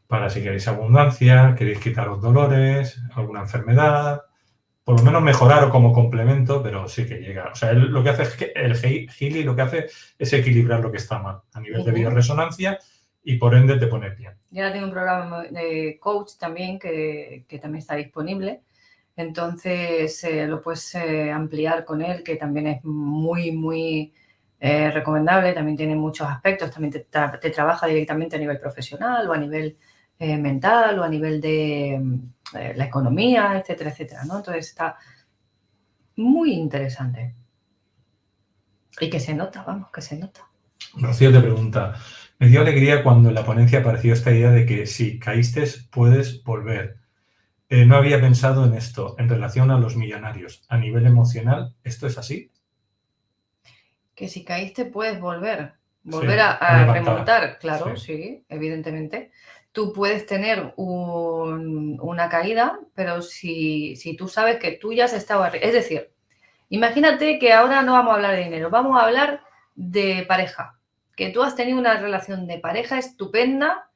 Para si queréis abundancia, queréis quitaros dolores, alguna enfermedad, por lo menos mejorar o como complemento, pero sí que llega. O sea, él lo que hace es que el Hailey lo que hace es equilibrar lo que está mal a nivel de bioresonancia y por ende te pone bien.
Yo ahora tengo un programa de coach también que también está disponible. Entonces lo puedes ampliar con él, que también es muy, muy recomendable. También tiene muchos aspectos. También te trabaja directamente a nivel profesional o a nivel mental o a nivel de la economía, etcétera, etcétera, ¿no? Entonces está muy interesante. Y que se nota, vamos, que se nota.
Rocío te pregunta, me dio alegría cuando en la ponencia apareció esta idea de que si caíste puedes volver. No había pensado en esto en relación a los millonarios. A nivel emocional, ¿esto es así?
Que si caíste puedes volver
Sí,
a remontar, claro, sí, evidentemente. Tú puedes tener una caída, pero si tú sabes que tú ya has estado arriba. Es decir, imagínate que ahora no vamos a hablar de dinero, vamos a hablar de pareja. que tú has tenido una relación de pareja estupenda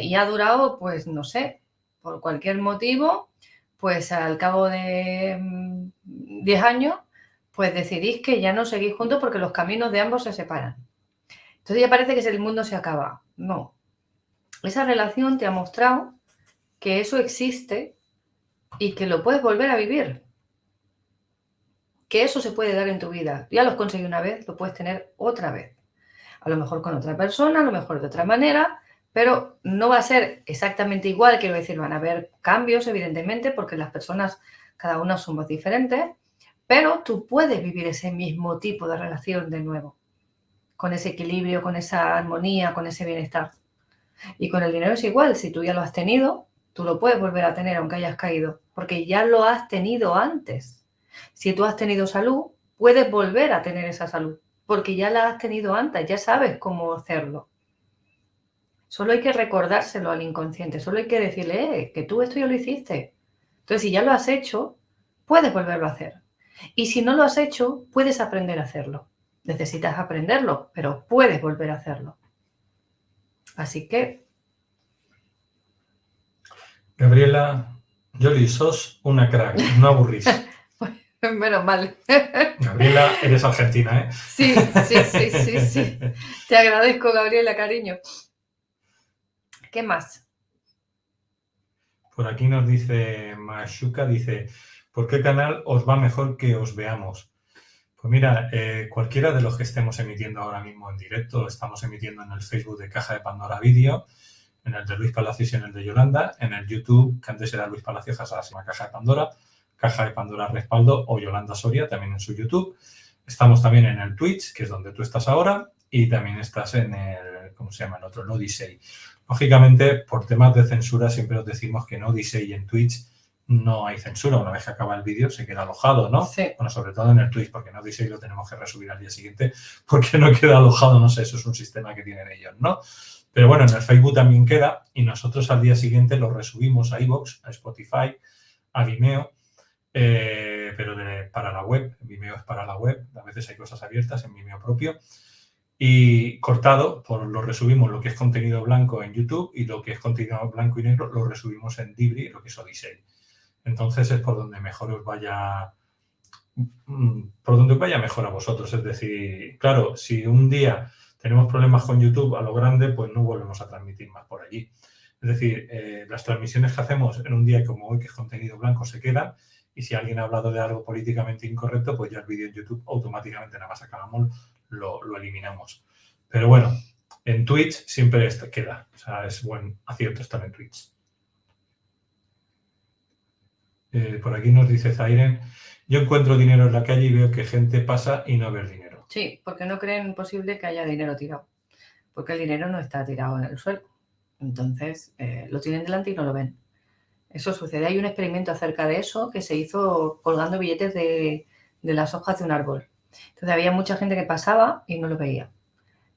y ha durado, pues no sé, por cualquier motivo, pues al cabo de 10 años, pues decidís que ya no seguís juntos porque los caminos de ambos se separan. Entonces ya parece que el mundo se acaba. No. Esa relación te ha mostrado que eso existe y que lo puedes volver a vivir. Que eso se puede dar en tu vida. Ya lo has conseguido una vez, lo puedes tener otra vez. A lo mejor con otra persona, a lo mejor de otra manera, pero no va a ser exactamente igual, quiero decir, van a haber cambios, evidentemente, porque las personas, cada una somos diferentes, pero tú puedes vivir ese mismo tipo de relación de nuevo, con ese equilibrio, con esa armonía, con ese bienestar. Y con el dinero es igual, si tú ya lo has tenido, tú lo puedes volver a tener aunque hayas caído, porque ya lo has tenido antes. Si tú has tenido salud, puedes volver a tener esa salud, porque ya la has tenido antes, ya sabes cómo hacerlo. Solo hay que recordárselo al inconsciente, solo hay que decirle, que tú esto ya lo hiciste. Entonces, si ya lo has hecho, puedes volverlo a hacer. Y si no lo has hecho, puedes aprender a hacerlo. Necesitas aprenderlo, pero puedes volver a hacerlo. Así que...
Gabriela, Yoli, sos una crack, no aburrís.
Menos mal.
Gabriela, eres argentina, ¿eh?
Sí. Te agradezco, Gabriela, cariño. ¿Qué más?
Por aquí nos dice Mashuka, dice, ¿por qué canal os va mejor que os veamos? Pues mira, cualquiera de los que estemos emitiendo ahora mismo en directo, estamos emitiendo en el Facebook de Caja de Pandora Vídeo, en el de Luis Palacios y en el de Yolanda, en el YouTube, que antes era Luis Palacios, ahora se llama Caja de Pandora Respaldo o Yolanda Soria, también en su YouTube. Estamos también en el Twitch, que es donde tú estás ahora, y también estás en el, ¿cómo se llama? El otro, el Odyssey. Lógicamente, por temas de censura, siempre os decimos que en Odyssey y en Twitch no hay censura. Una vez que acaba el vídeo se queda alojado, ¿no?
Sí.
Bueno, sobre todo en el Twitch, porque en Odyssey lo tenemos que resubir al día siguiente porque no queda alojado, no sé, eso es un sistema que tienen ellos, ¿no? Pero bueno, en el Facebook también queda y nosotros al día siguiente lo resubimos a iVoox, a Spotify, a Vimeo, pero para la web. Vimeo es para la web, a veces hay cosas abiertas en Vimeo propio. Y cortado, lo resubimos lo que es contenido blanco en YouTube y lo que es contenido blanco y negro lo resubimos en Dibri, lo que es Odyssey. Entonces es por donde mejor os vaya, mejor a vosotros. Es decir, claro, si un día tenemos problemas con YouTube a lo grande, pues no volvemos a transmitir más por allí. Es decir, las transmisiones que hacemos en un día como hoy, que es contenido blanco, se quedan. Y si alguien ha hablado de algo políticamente incorrecto, pues ya el vídeo en YouTube automáticamente nada más acabamos, lo eliminamos. Pero bueno, en Twitch siempre queda. O sea, es buen acierto estar en Twitch. Por aquí nos dice Zairen, yo encuentro dinero en la calle y veo que gente pasa y no ve el dinero.
Sí, porque no creen posible que haya dinero tirado. Porque el dinero no está tirado en el suelo. Entonces, lo tienen delante y no lo ven. Eso sucede. Hay un experimento acerca de eso que se hizo colgando billetes de las hojas de un árbol. Entonces, había mucha gente que pasaba y no lo veía.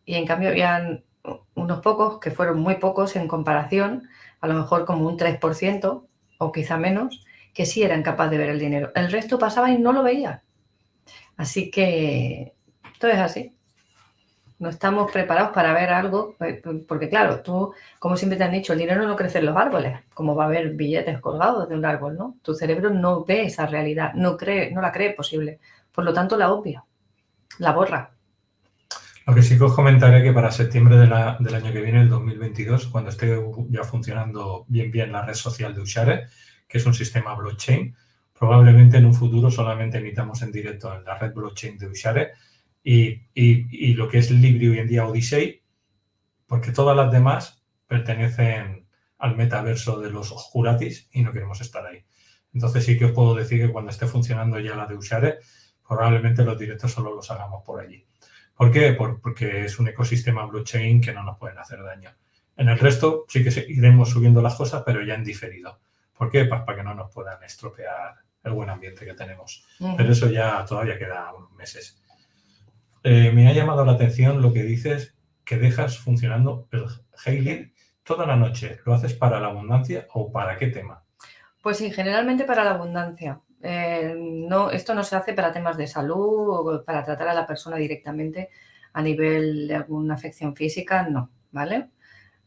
Y en cambio, habían unos pocos, que fueron muy pocos en comparación, a lo mejor como un 3% o quizá menos, que sí eran capaces de ver el dinero. El resto pasaba y no lo veía. Así que esto es así. No estamos preparados para ver algo, porque claro, tú, como siempre te han dicho, el dinero no crece en los árboles, como va a haber billetes colgados de un árbol, ¿no? Tu cerebro no ve esa realidad, no la cree posible. Por lo tanto, la obvia, la borra.
Lo que sí que os comentaré que para septiembre del año que viene, el 2022, cuando esté ya funcionando bien la red social de Ushare, que es un sistema blockchain, probablemente en un futuro solamente emitamos en directo en la red blockchain de Ushare y lo que es libre hoy en día Odyssey, porque todas las demás pertenecen al metaverso de los oscuratis y no queremos estar ahí. Entonces sí que os puedo decir que cuando esté funcionando ya la de Ushare, probablemente los directos solo los hagamos por allí. ¿Por qué? Porque es un ecosistema blockchain que no nos pueden hacer daño. En el resto sí que iremos subiendo las cosas, pero ya en diferido. ¿Por qué? Pues para que no nos puedan estropear el buen ambiente que tenemos. Pero eso ya todavía queda unos meses. Me ha llamado la atención lo que dices, que dejas funcionando el Hailing toda la noche. ¿Lo haces para la abundancia o para qué tema?
Pues sí, generalmente para la abundancia. No, esto no se hace para temas de salud o para tratar a la persona directamente. A nivel de alguna afección física, no, ¿vale?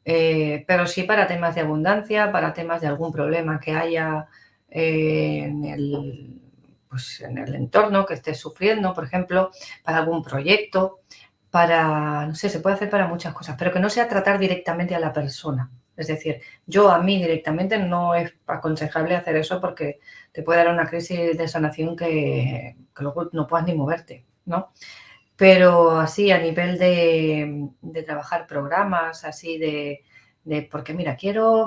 Pero sí para temas de abundancia, para temas de algún problema que haya pues en el entorno que estés sufriendo, por ejemplo, para algún proyecto, para, no sé, se puede hacer para muchas cosas, pero que no sea tratar directamente a la persona. Es decir, yo a mí directamente no es aconsejable hacer eso porque te puede dar una crisis de sanación que luego no puedas ni moverte, ¿no? Pero así a nivel de trabajar programas, así porque mira, quiero,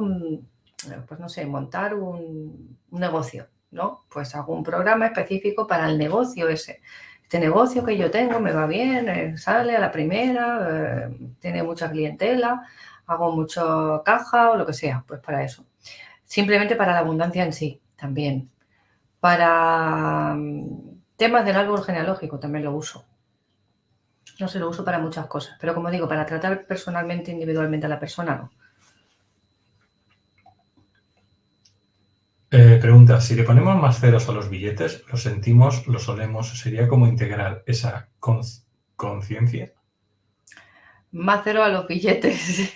pues no sé, montar un negocio, ¿no? Pues hago un programa específico para el negocio ese. Este negocio que yo tengo me va bien, sale a la primera, tiene mucha clientela, hago mucha caja o lo que sea, pues para eso. Simplemente para la abundancia en sí, también. Para temas del árbol genealógico también lo uso. No se lo uso para muchas cosas, pero como digo, para tratar personalmente, individualmente a la persona, no.
Pregunta, si le ponemos más ceros a los billetes, lo sentimos, lo solemos, ¿sería como integrar esa conciencia?
Más cero a los billetes.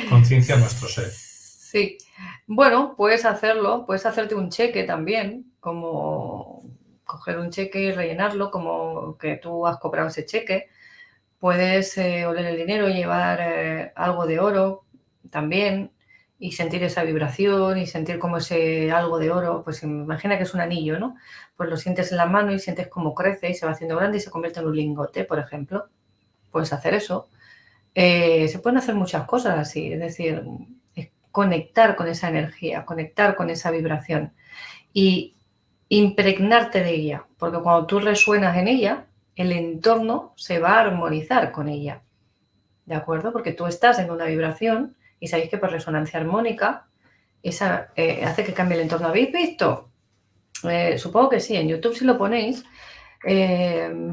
Conciencia a nuestro ser.
Sí. Bueno, puedes hacerlo, puedes hacerte un cheque también, como coger un cheque y rellenarlo, como que tú has cobrado ese cheque. Puedes oler el dinero y llevar algo de oro también y sentir esa vibración y sentir como ese algo de oro, pues imagina que es un anillo, ¿no? Pues lo sientes en la mano y sientes cómo crece y se va haciendo grande y se convierte en un lingote, por ejemplo. Puedes hacer eso. Se pueden hacer muchas cosas así, es decir, es conectar con esa energía, conectar con esa vibración y impregnarte de ella, porque cuando tú resuenas en ella, el entorno se va a armonizar con ella, ¿de acuerdo? Porque tú estás en una vibración y sabéis que por resonancia armónica esa hace que cambie el entorno. ¿Habéis visto? Supongo que sí, en YouTube si lo ponéis,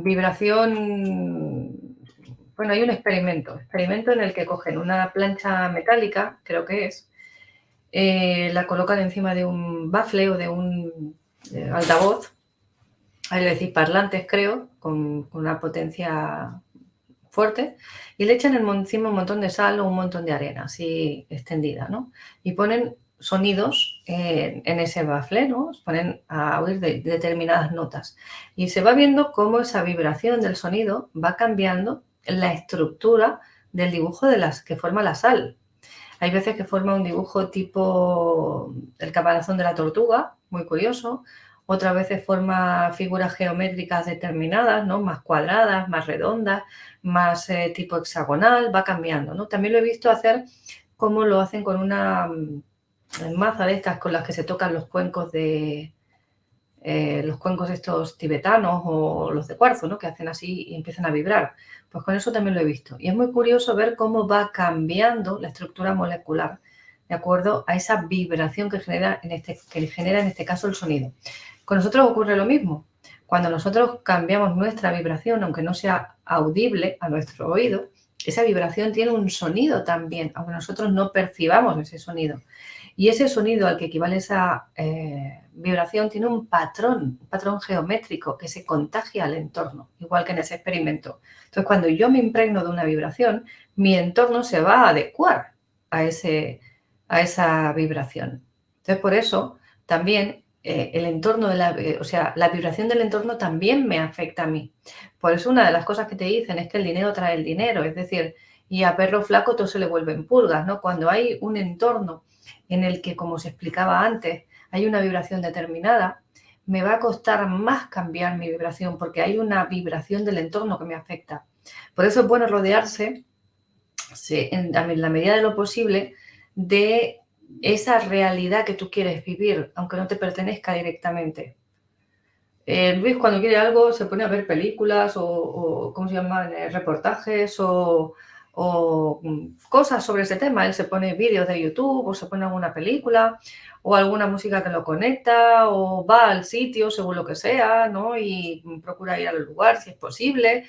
vibración. Bueno, hay un experimento en el que cogen una plancha metálica, creo que es, la colocan encima de un bafle o de un altavoz, ahí le decís parlantes, creo, con una potencia fuerte, y le echan encima un montón de sal o un montón de arena, así extendida, ¿no? Y ponen sonidos en ese bafle, ¿no? Ponen a oír determinadas notas. Y se va viendo cómo esa vibración del sonido va cambiando la estructura del dibujo que forma la sal. Hay veces que forma un dibujo tipo el caparazón de la tortuga, muy curioso. Otras veces forma figuras geométricas determinadas, ¿no? Más cuadradas, más redondas, más tipo hexagonal, va cambiando, ¿no? También lo he visto hacer como lo hacen con una maza de estas con las que se tocan los cuencos los cuencos estos tibetanos o los de cuarzo, ¿no? Que hacen así y empiezan a vibrar. Pues con eso también lo he visto. Y es muy curioso ver cómo va cambiando la estructura molecular de acuerdo a esa vibración que genera en este caso el sonido. Con nosotros ocurre lo mismo. Cuando nosotros cambiamos nuestra vibración, aunque no sea audible a nuestro oído, esa vibración tiene un sonido también, aunque nosotros no percibamos ese sonido. Y ese sonido al que equivale esa vibración tiene un patrón geométrico que se contagia al entorno, igual que en ese experimento. Entonces, cuando yo me impregno de una vibración, mi entorno se va a adecuar a esa vibración. Entonces, por eso también el entorno la vibración del entorno también me afecta a mí. Por eso una de las cosas que te dicen es que el dinero trae el dinero, es decir, y a perro flaco todo se le vuelven pulgas, ¿no? Cuando hay un entorno en el que, como se explicaba antes, hay una vibración determinada, me va a costar más cambiar mi vibración porque hay una vibración del entorno que me afecta. Por eso es bueno rodearse, en la medida de lo posible, de esa realidad que tú quieres vivir, aunque no te pertenezca directamente. Luis, cuando quiere algo, se pone a ver películas o ¿cómo se llaman? Reportajes o cosas sobre ese tema. Él se pone vídeos de YouTube o se pone alguna película o alguna música que lo conecta o va al sitio según lo que sea, ¿no? Y procura ir al lugar si es posible.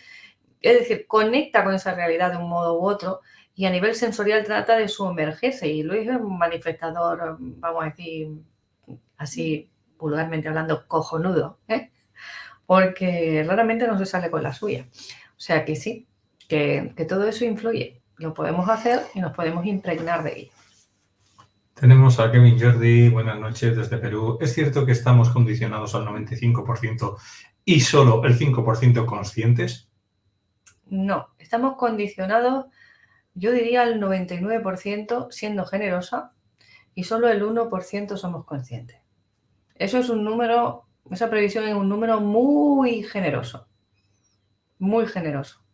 Es decir, conecta con esa realidad de un modo u otro y a nivel sensorial trata de sumergirse. Y Luis es un manifestador, vamos a decir, así vulgarmente hablando, cojonudo, ¿eh? Porque raramente no se sale con la suya. O sea que sí, que todo eso influye. Lo podemos hacer y nos podemos impregnar de ello.
Tenemos a Kevin Jordi, buenas noches desde Perú. ¿Es cierto que estamos condicionados al 95% y solo el 5% conscientes?
No, estamos condicionados, yo diría al 99% siendo generosa y solo el 1% somos conscientes. Eso es un número, esa previsión es un número muy generoso, muy generoso.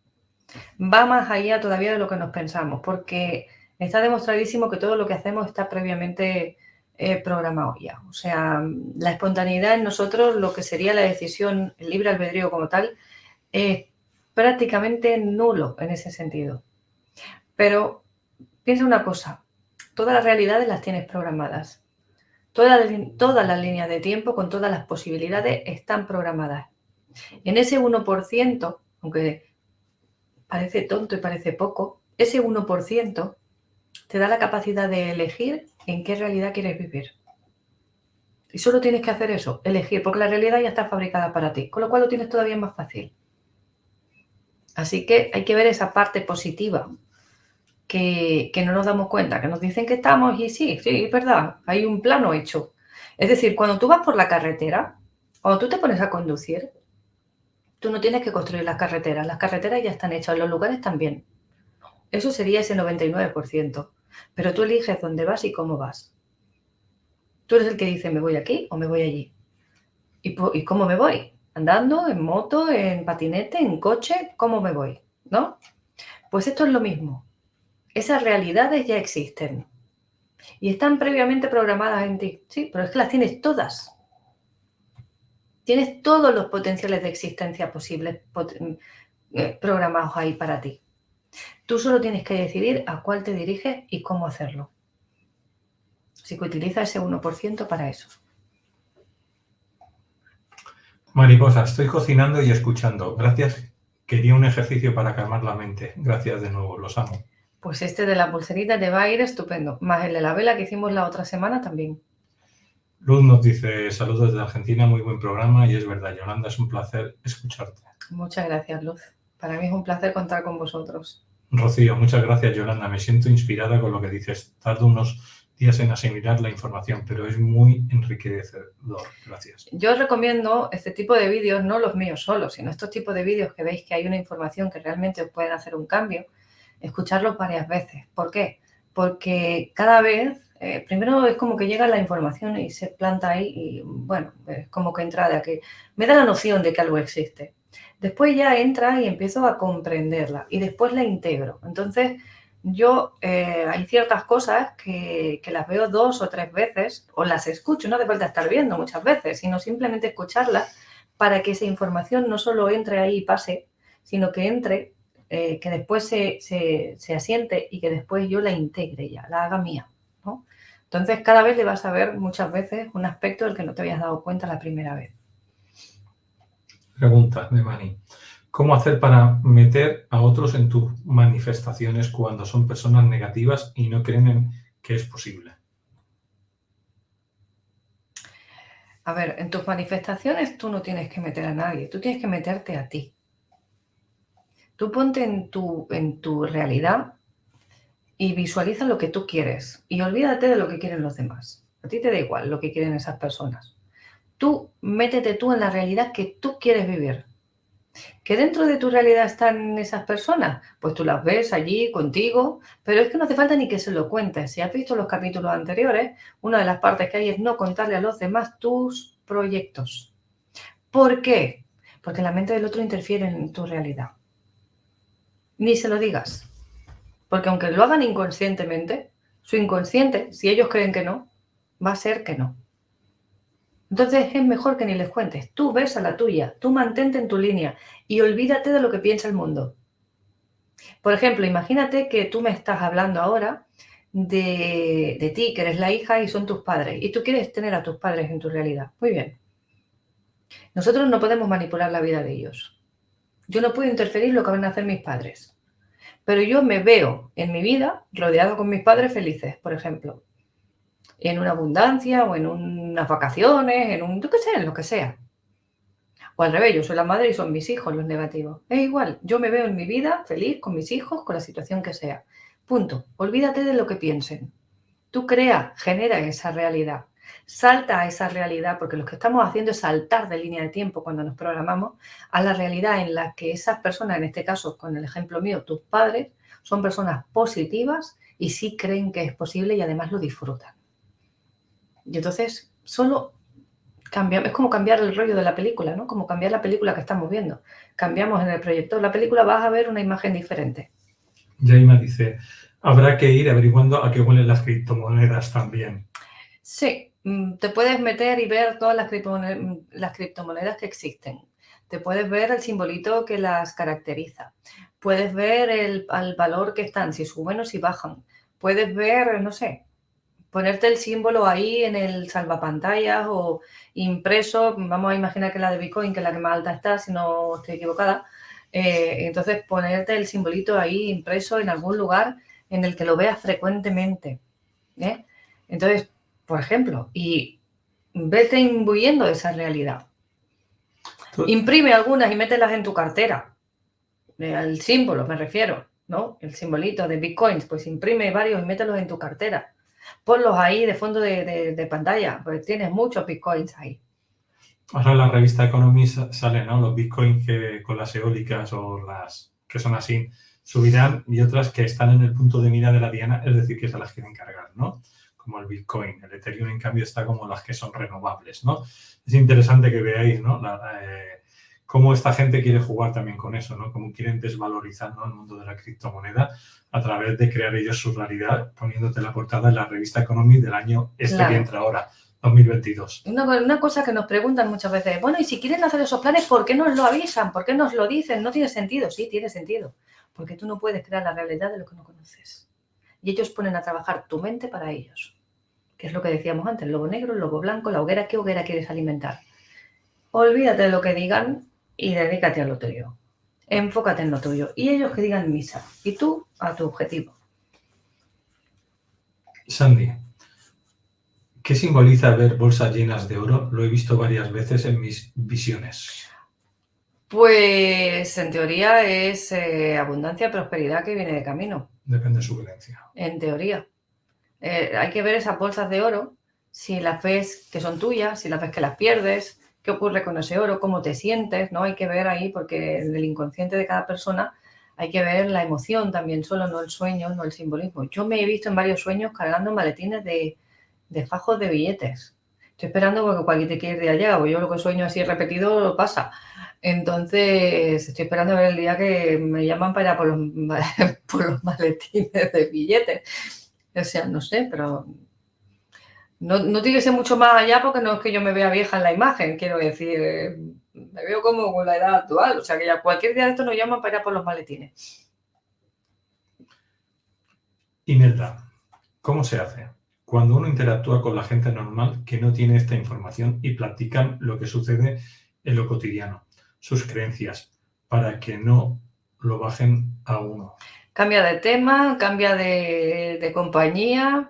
Va más allá todavía de lo que nos pensamos, porque está demostradísimo que todo lo que hacemos está previamente programado ya. O sea, la espontaneidad en nosotros, lo que sería la decisión, el libre albedrío como tal, es prácticamente nulo en ese sentido. Pero piensa una cosa, todas las realidades las tienes programadas. Todas las líneas de tiempo con todas las posibilidades están programadas. En ese 1%, aunque parece tonto y parece poco, ese 1% te da la capacidad de elegir en qué realidad quieres vivir. Y solo tienes que hacer eso, elegir, porque la realidad ya está fabricada para ti, con lo cual lo tienes todavía más fácil. Así que hay que ver esa parte positiva, que no nos damos cuenta, que nos dicen que estamos y sí, es verdad, hay un plano hecho. Es decir, cuando tú vas por la carretera, cuando tú te pones a conducir, tú no tienes que construir las carreteras ya están hechas, los lugares también. Eso sería ese 99%. Pero tú eliges dónde vas y cómo vas. Tú eres el que dice, ¿me voy aquí o me voy allí? ¿Y cómo me voy? ¿Andando, en moto, en patinete, en coche? ¿Cómo me voy? ¿No? Pues esto es lo mismo. Esas realidades ya existen y están previamente programadas en ti. Sí, pero es que las tienes todas. Tienes todos los potenciales de existencia posibles programados ahí para ti. Tú solo tienes que decidir a cuál te diriges y cómo hacerlo. Así que utiliza ese 1% para eso.
Mariposa, estoy cocinando y escuchando. Gracias. Quería un ejercicio para calmar la mente. Gracias de nuevo, los amo.
Pues este de la pulserita te va a ir estupendo. Más el de la vela que hicimos la otra semana también.
Luz nos dice, saludos desde Argentina, muy buen programa y es verdad, Yolanda, es un placer escucharte.
Muchas gracias, Luz. Para mí es un placer contar con vosotros.
Rocío, muchas gracias, Yolanda. Me siento inspirada con lo que dices. Tardo unos días en asimilar la información, pero es muy enriquecedor. Gracias.
Yo os recomiendo este tipo de vídeos, no los míos solos, sino estos tipos de vídeos que veis que hay una información que realmente os pueden hacer un cambio, escucharlos varias veces. ¿Por qué? Porque cada vez, primero es como que llega la información y se planta ahí y, bueno, es como que entra de aquí. Me da la noción de que algo existe. Después ya entra y empiezo a comprenderla y después la integro. Entonces, yo hay ciertas cosas que las veo 2 o 3 veces o las escucho, no hace falta estar viendo muchas veces, sino simplemente escucharlas para que esa información no solo entre ahí y pase, sino que entre, que después se asiente y que después yo la integre ya, la haga mía, ¿no? Entonces cada vez le vas a ver muchas veces un aspecto del que no te habías dado cuenta la primera vez.
Pregunta de Mani. ¿Cómo hacer para meter a otros en tus manifestaciones cuando son personas negativas y no creen en que es posible?
A ver, en tus manifestaciones tú no tienes que meter a nadie, tú tienes que meterte a ti. Tú ponte en tu realidad y visualiza lo que tú quieres y olvídate de lo que quieren los demás. A ti te da igual lo que quieren esas personas. Tú métete tú en la realidad que tú quieres vivir. ¿Que dentro de tu realidad están esas personas? Pues tú las ves allí contigo, pero es que no hace falta ni que se lo cuentes. Si has visto los capítulos anteriores, una de las partes que hay es no contarle a los demás tus proyectos. ¿Por qué? Porque la mente del otro interfiere en tu realidad. Ni se lo digas. Porque aunque lo hagan inconscientemente, su inconsciente, si ellos creen que no, va a ser que no. Entonces es mejor que ni les cuentes. Tú ves a la tuya, tú mantente en tu línea y olvídate de lo que piensa el mundo. Por ejemplo, imagínate que tú me estás hablando ahora de ti, que eres la hija y son tus padres, y tú quieres tener a tus padres en tu realidad. Muy bien. Nosotros no podemos manipular la vida de ellos. Yo no puedo interferir en lo que van a hacer mis padres. Pero yo me veo en mi vida rodeado con mis padres felices, por ejemplo. En una abundancia o en unas vacaciones, yo qué sé, en lo que sea. O al revés, yo soy la madre y son mis hijos los negativos. Es igual, yo me veo en mi vida feliz con mis hijos, con la situación que sea. Punto. Olvídate de lo que piensen. Tú genera esa realidad. Salta a esa realidad, porque lo que estamos haciendo es saltar de línea de tiempo cuando nos programamos a la realidad en la que esas personas, en este caso, con el ejemplo mío, tus padres, son personas positivas y sí creen que es posible y además lo disfrutan. Y entonces, solo cambiamos, es como cambiar el rollo de la película, ¿no? Como cambiar la película que estamos viendo. Cambiamos en el proyector la película, vas a ver una imagen diferente.
Jaima dice, habrá que ir averiguando a qué huelen las criptomonedas también.
Sí, te puedes meter y ver todas las criptomonedas que existen. Te puedes ver el simbolito que las caracteriza. Puedes ver el valor que están, si suben o si bajan. Puedes ver, no sé, ponerte el símbolo ahí en el salvapantallas o impreso. Vamos a imaginar que la de Bitcoin, que es la que más alta está, si no estoy equivocada. Entonces, ponerte el simbolito ahí impreso en algún lugar en el que lo veas frecuentemente. Entonces, por ejemplo, y vete imbuyendo de esa realidad. Imprime algunas y mételas en tu cartera. El símbolo, me refiero, ¿no? El simbolito de Bitcoins, pues imprime varios y mételos en tu cartera. Ponlos ahí de fondo de pantalla, pues tienes muchos Bitcoins ahí.
Ahora en la revista Economy salen, ¿no? Los Bitcoins que con las eólicas o las que son así subirán y otras que están en el punto de mira de la diana, es decir, que se las quieren cargar, ¿no? Como el Bitcoin. El Ethereum, en cambio, está como las que son renovables, ¿no? Es interesante que veáis, ¿no? Cómo esta gente quiere jugar también con eso, ¿no? Cómo quieren desvalorizar, ¿no?, el mundo de la criptomoneda a través de crear ellos su realidad, poniéndote la portada en la revista Economy del año que entra ahora, 2022.
Una cosa que nos preguntan muchas veces, bueno, y si quieren hacer esos planes, ¿por qué nos lo avisan? ¿Por qué nos lo dicen? No tiene sentido. Sí, tiene sentido. Porque tú no puedes crear la realidad de lo que no conoces. Y ellos ponen a trabajar tu mente para ellos. Que es lo que decíamos antes, el lobo negro, el lobo blanco, la hoguera. ¿Qué hoguera quieres alimentar? Olvídate de lo que digan y dedícate a lo tuyo. Enfócate en lo tuyo. Y ellos que digan misa. Y tú a tu objetivo.
Sandy, ¿qué simboliza ver bolsas llenas de oro? Lo he visto varias veces en mis visiones.
Pues en teoría es abundancia, prosperidad que viene de camino.
Depende de su creencia.
En teoría. Hay que ver esas bolsas de oro, si las ves que son tuyas, si las ves que las pierdes, qué ocurre con ese oro, cómo te sientes, ¿no? Hay que ver ahí, porque en el inconsciente de cada persona hay que ver la emoción también, solo no el sueño, no el simbolismo. Yo me he visto en varios sueños cargando maletines de fajos de billetes. Estoy esperando porque cualquier día llega, porque yo lo que sueño así repetido pasa. Entonces, estoy esperando a ver el día que me llaman para ir a por los maletines de billetes. O sea, no sé, pero no tiene que ser mucho más allá porque no es que yo me vea vieja en la imagen, quiero decir, me veo como con la edad actual. O sea, que ya cualquier día de esto nos llaman para ir a por los maletines.
Imelda, ¿cómo se hace? Cuando uno interactúa con la gente normal que no tiene esta información y platican lo que sucede en lo cotidiano, sus creencias, para que no lo bajen a uno.
Cambia de tema, cambia de compañía,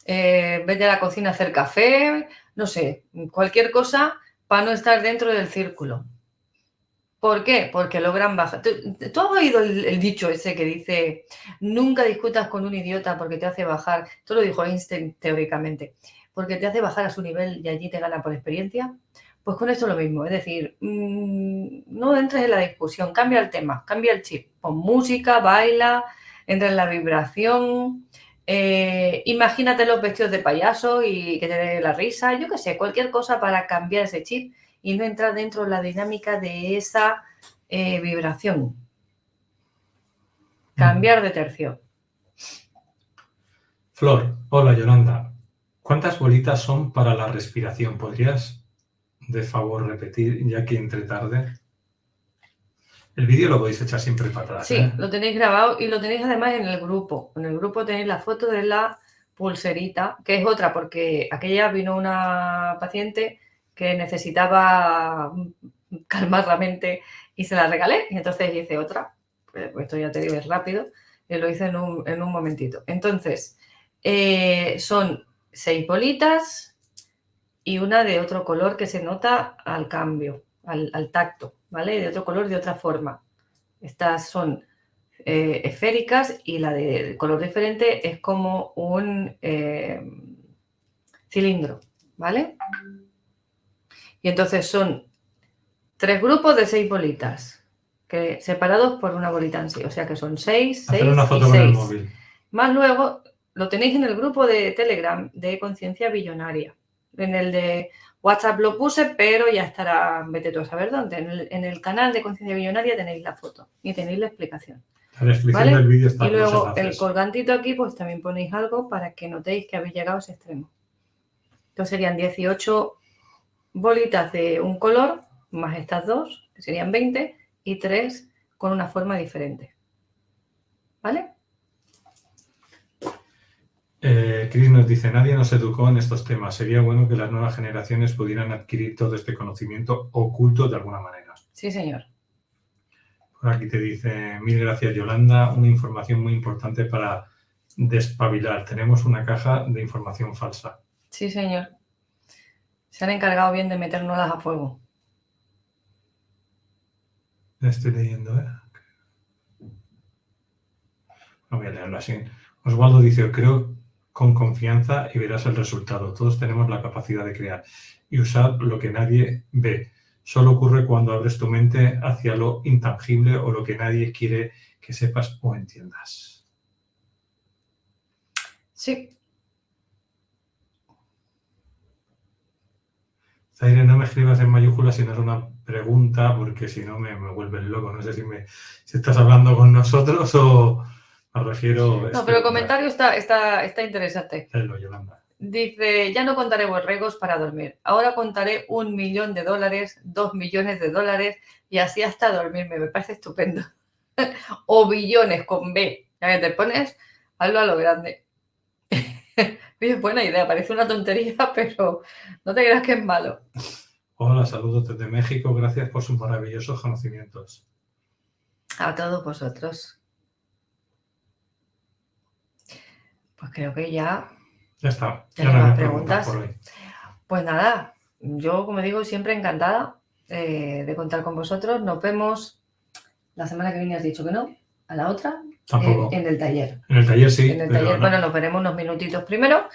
vete a la cocina a hacer café, no sé, cualquier cosa para no estar dentro del círculo. ¿Por qué? Porque logran bajar. ¿Tú has oído el dicho ese que dice, nunca discutas con un idiota porque te hace bajar? Esto lo dijo Einstein teóricamente, porque te hace bajar a su nivel y allí te gana por experiencia. Pues con esto lo mismo, es decir, no entres en la discusión, cambia el tema, cambia el chip, pon música, baila, entra en la vibración, imagínate los vestidos de payaso y que te dé la risa, yo qué sé, cualquier cosa para cambiar ese chip y no entrar dentro de la dinámica de esa vibración. Cambiar de tercio.
Flor, hola Yolanda. ¿Cuántas bolitas son para la respiración? ¿Podrías, de favor, repetir, ya que entre tarde? El vídeo lo podéis echar siempre para atrás.
Sí, lo tenéis grabado y lo tenéis además en el grupo. En el grupo tenéis la foto de la pulserita, que es otra, porque aquella vino una paciente que necesitaba calmar la mente y se la regalé, y entonces hice otra. Esto ya te digo, es rápido, y lo hice en un momentito. Entonces, son 6 bolitas y una de otro color que se nota al cambio. al tacto, ¿vale? De otro color, de otra forma. Estas son esféricas y la de color diferente es como un cilindro, ¿vale? Y entonces son 3 grupos de 6 bolitas, que separados por una bolita en sí, o sea que son 6, 6
Hacer una foto
y
con el
6.
móvil.
Más luego lo tenéis en el grupo de Telegram de Conciencia Billonaria. En el de WhatsApp lo puse, pero ya estará, vete tú a saber dónde. En el canal de Conciencia Billonaria tenéis la foto y tenéis la explicación.
La descripción
¿Vale?
del vídeo está
Y
en los
luego
enlaces.
el colgantito aquí, pues también ponéis algo para que notéis que habéis llegado a ese extremo. Entonces serían 18 bolitas de un color, más estas 2, que serían 20, y 3 con una forma diferente. ¿Vale?
Chris nos dice, nadie nos educó en estos temas. Sería bueno que las nuevas generaciones pudieran adquirir todo este conocimiento oculto de alguna manera.
Sí, señor.
Por aquí te dice, mil gracias, Yolanda. Una información muy importante para despabilar. Tenemos una caja de información falsa.
Sí, señor. Se han encargado bien de metérnoslas a fuego.
Estoy leyendo, ¿eh? No voy a leerlo así. Osvaldo dice, creo con confianza y verás el resultado. Todos tenemos la capacidad de crear y usar lo que nadie ve. Solo ocurre cuando abres tu mente hacia lo intangible o lo que nadie quiere que sepas o entiendas.
Sí.
Zaire, no me escribas en mayúsculas si no es una pregunta, porque si no me vuelves loco. No sé si estás hablando con nosotros o me refiero...
No, pero el comentario está interesante.
Hello, Yolanda.
Dice, ya no contaré borregos para dormir. Ahora contaré $1 millón, $2 millones y así hasta dormirme. Me parece estupendo. O billones con B. Ya que te pones, hazlo a lo grande. Oye, buena idea. Parece una tontería, pero no te creas que es malo.
Hola, saludos desde México. Gracias por sus maravillosos conocimientos.
A todos vosotros. Pues creo que ya...
Ya está.
Ya no
hay
más
más
preguntas.
por hoy.
Pues nada, yo, como digo, siempre encantada de contar con vosotros. Nos vemos la semana que viene, has dicho que no, a la otra,
Tampoco.
en el taller.
En el taller sí.
En el
pero
taller,
no.
bueno, nos veremos unos minutitos primero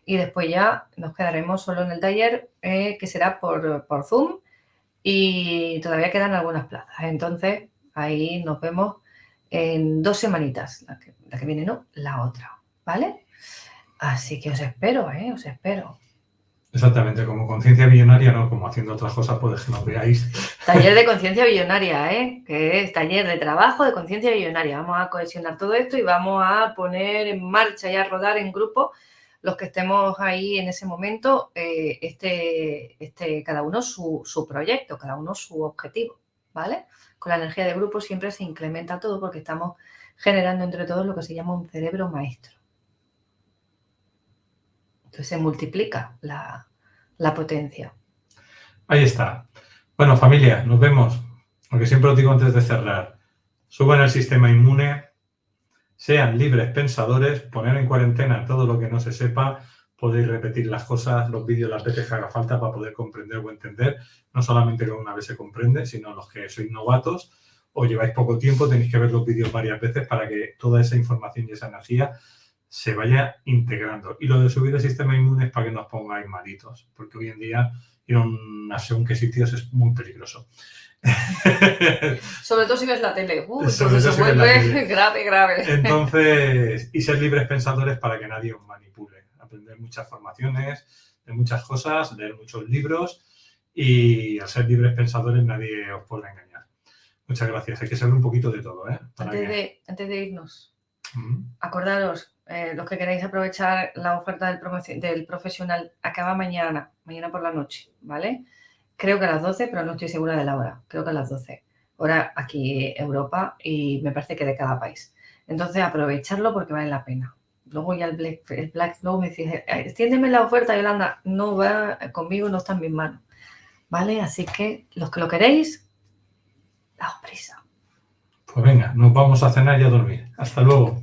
y después ya nos quedaremos solo en el taller, que será por Zoom, y todavía quedan algunas plazas. Entonces, ahí nos vemos en 2 semanitas. La que viene no, la otra, ¿vale? Así que os espero, os espero.
Exactamente, como conciencia millonaria, no, como haciendo otras cosas, pues que nos veáis.
Taller de conciencia billonaria, que es taller de trabajo de conciencia billonaria. Vamos a cohesionar todo esto y vamos a poner en marcha y a rodar en grupo los que estemos ahí en ese momento, cada uno su proyecto, cada uno su objetivo, ¿vale? Con la energía de grupo siempre se incrementa todo porque estamos generando entre todos lo que se llama un cerebro maestro. Entonces se multiplica la potencia.
Ahí está. Bueno, familia, nos vemos. Lo que siempre os digo antes de cerrar. Suban el sistema inmune, sean libres pensadores, poner en cuarentena todo lo que no se sepa, podéis repetir las cosas, los vídeos las veces que haga falta para poder comprender o entender. No solamente que una vez se comprende, sino los que sois novatos o lleváis poco tiempo, tenéis que ver los vídeos varias veces para que toda esa información y esa energía se vaya integrando. Y lo de subir el sistema inmune es para que nos pongáis malitos, porque hoy en día ir a una según qué sitios es muy peligroso.
Sobre todo si ves la tele.
Sobre
Entonces
todo
se
si ves la
vuelve
tele.
grave.
Entonces, y ser libres pensadores para que nadie os manipule. Aprender muchas formaciones, de muchas cosas, leer muchos libros y al ser libres pensadores nadie os podrá engañar. Muchas gracias. Hay que saber un poquito de todo, ¿eh?
Antes de irnos, acordaros, los que queráis aprovechar la oferta del profesional, acaba mañana por la noche, ¿vale? Creo que a las 12, pero no estoy segura de la hora. Creo que a las 12. Hora aquí Europa y me parece que de cada país. Entonces, aprovecharlo porque vale la pena. Luego ya el Black Flow me dice, extiéndeme la oferta, Yolanda. No va conmigo, no está en mis manos. ¿Vale? Así que los que lo queréis, daos prisa.
Pues venga, nos vamos a cenar y a dormir. Hasta luego.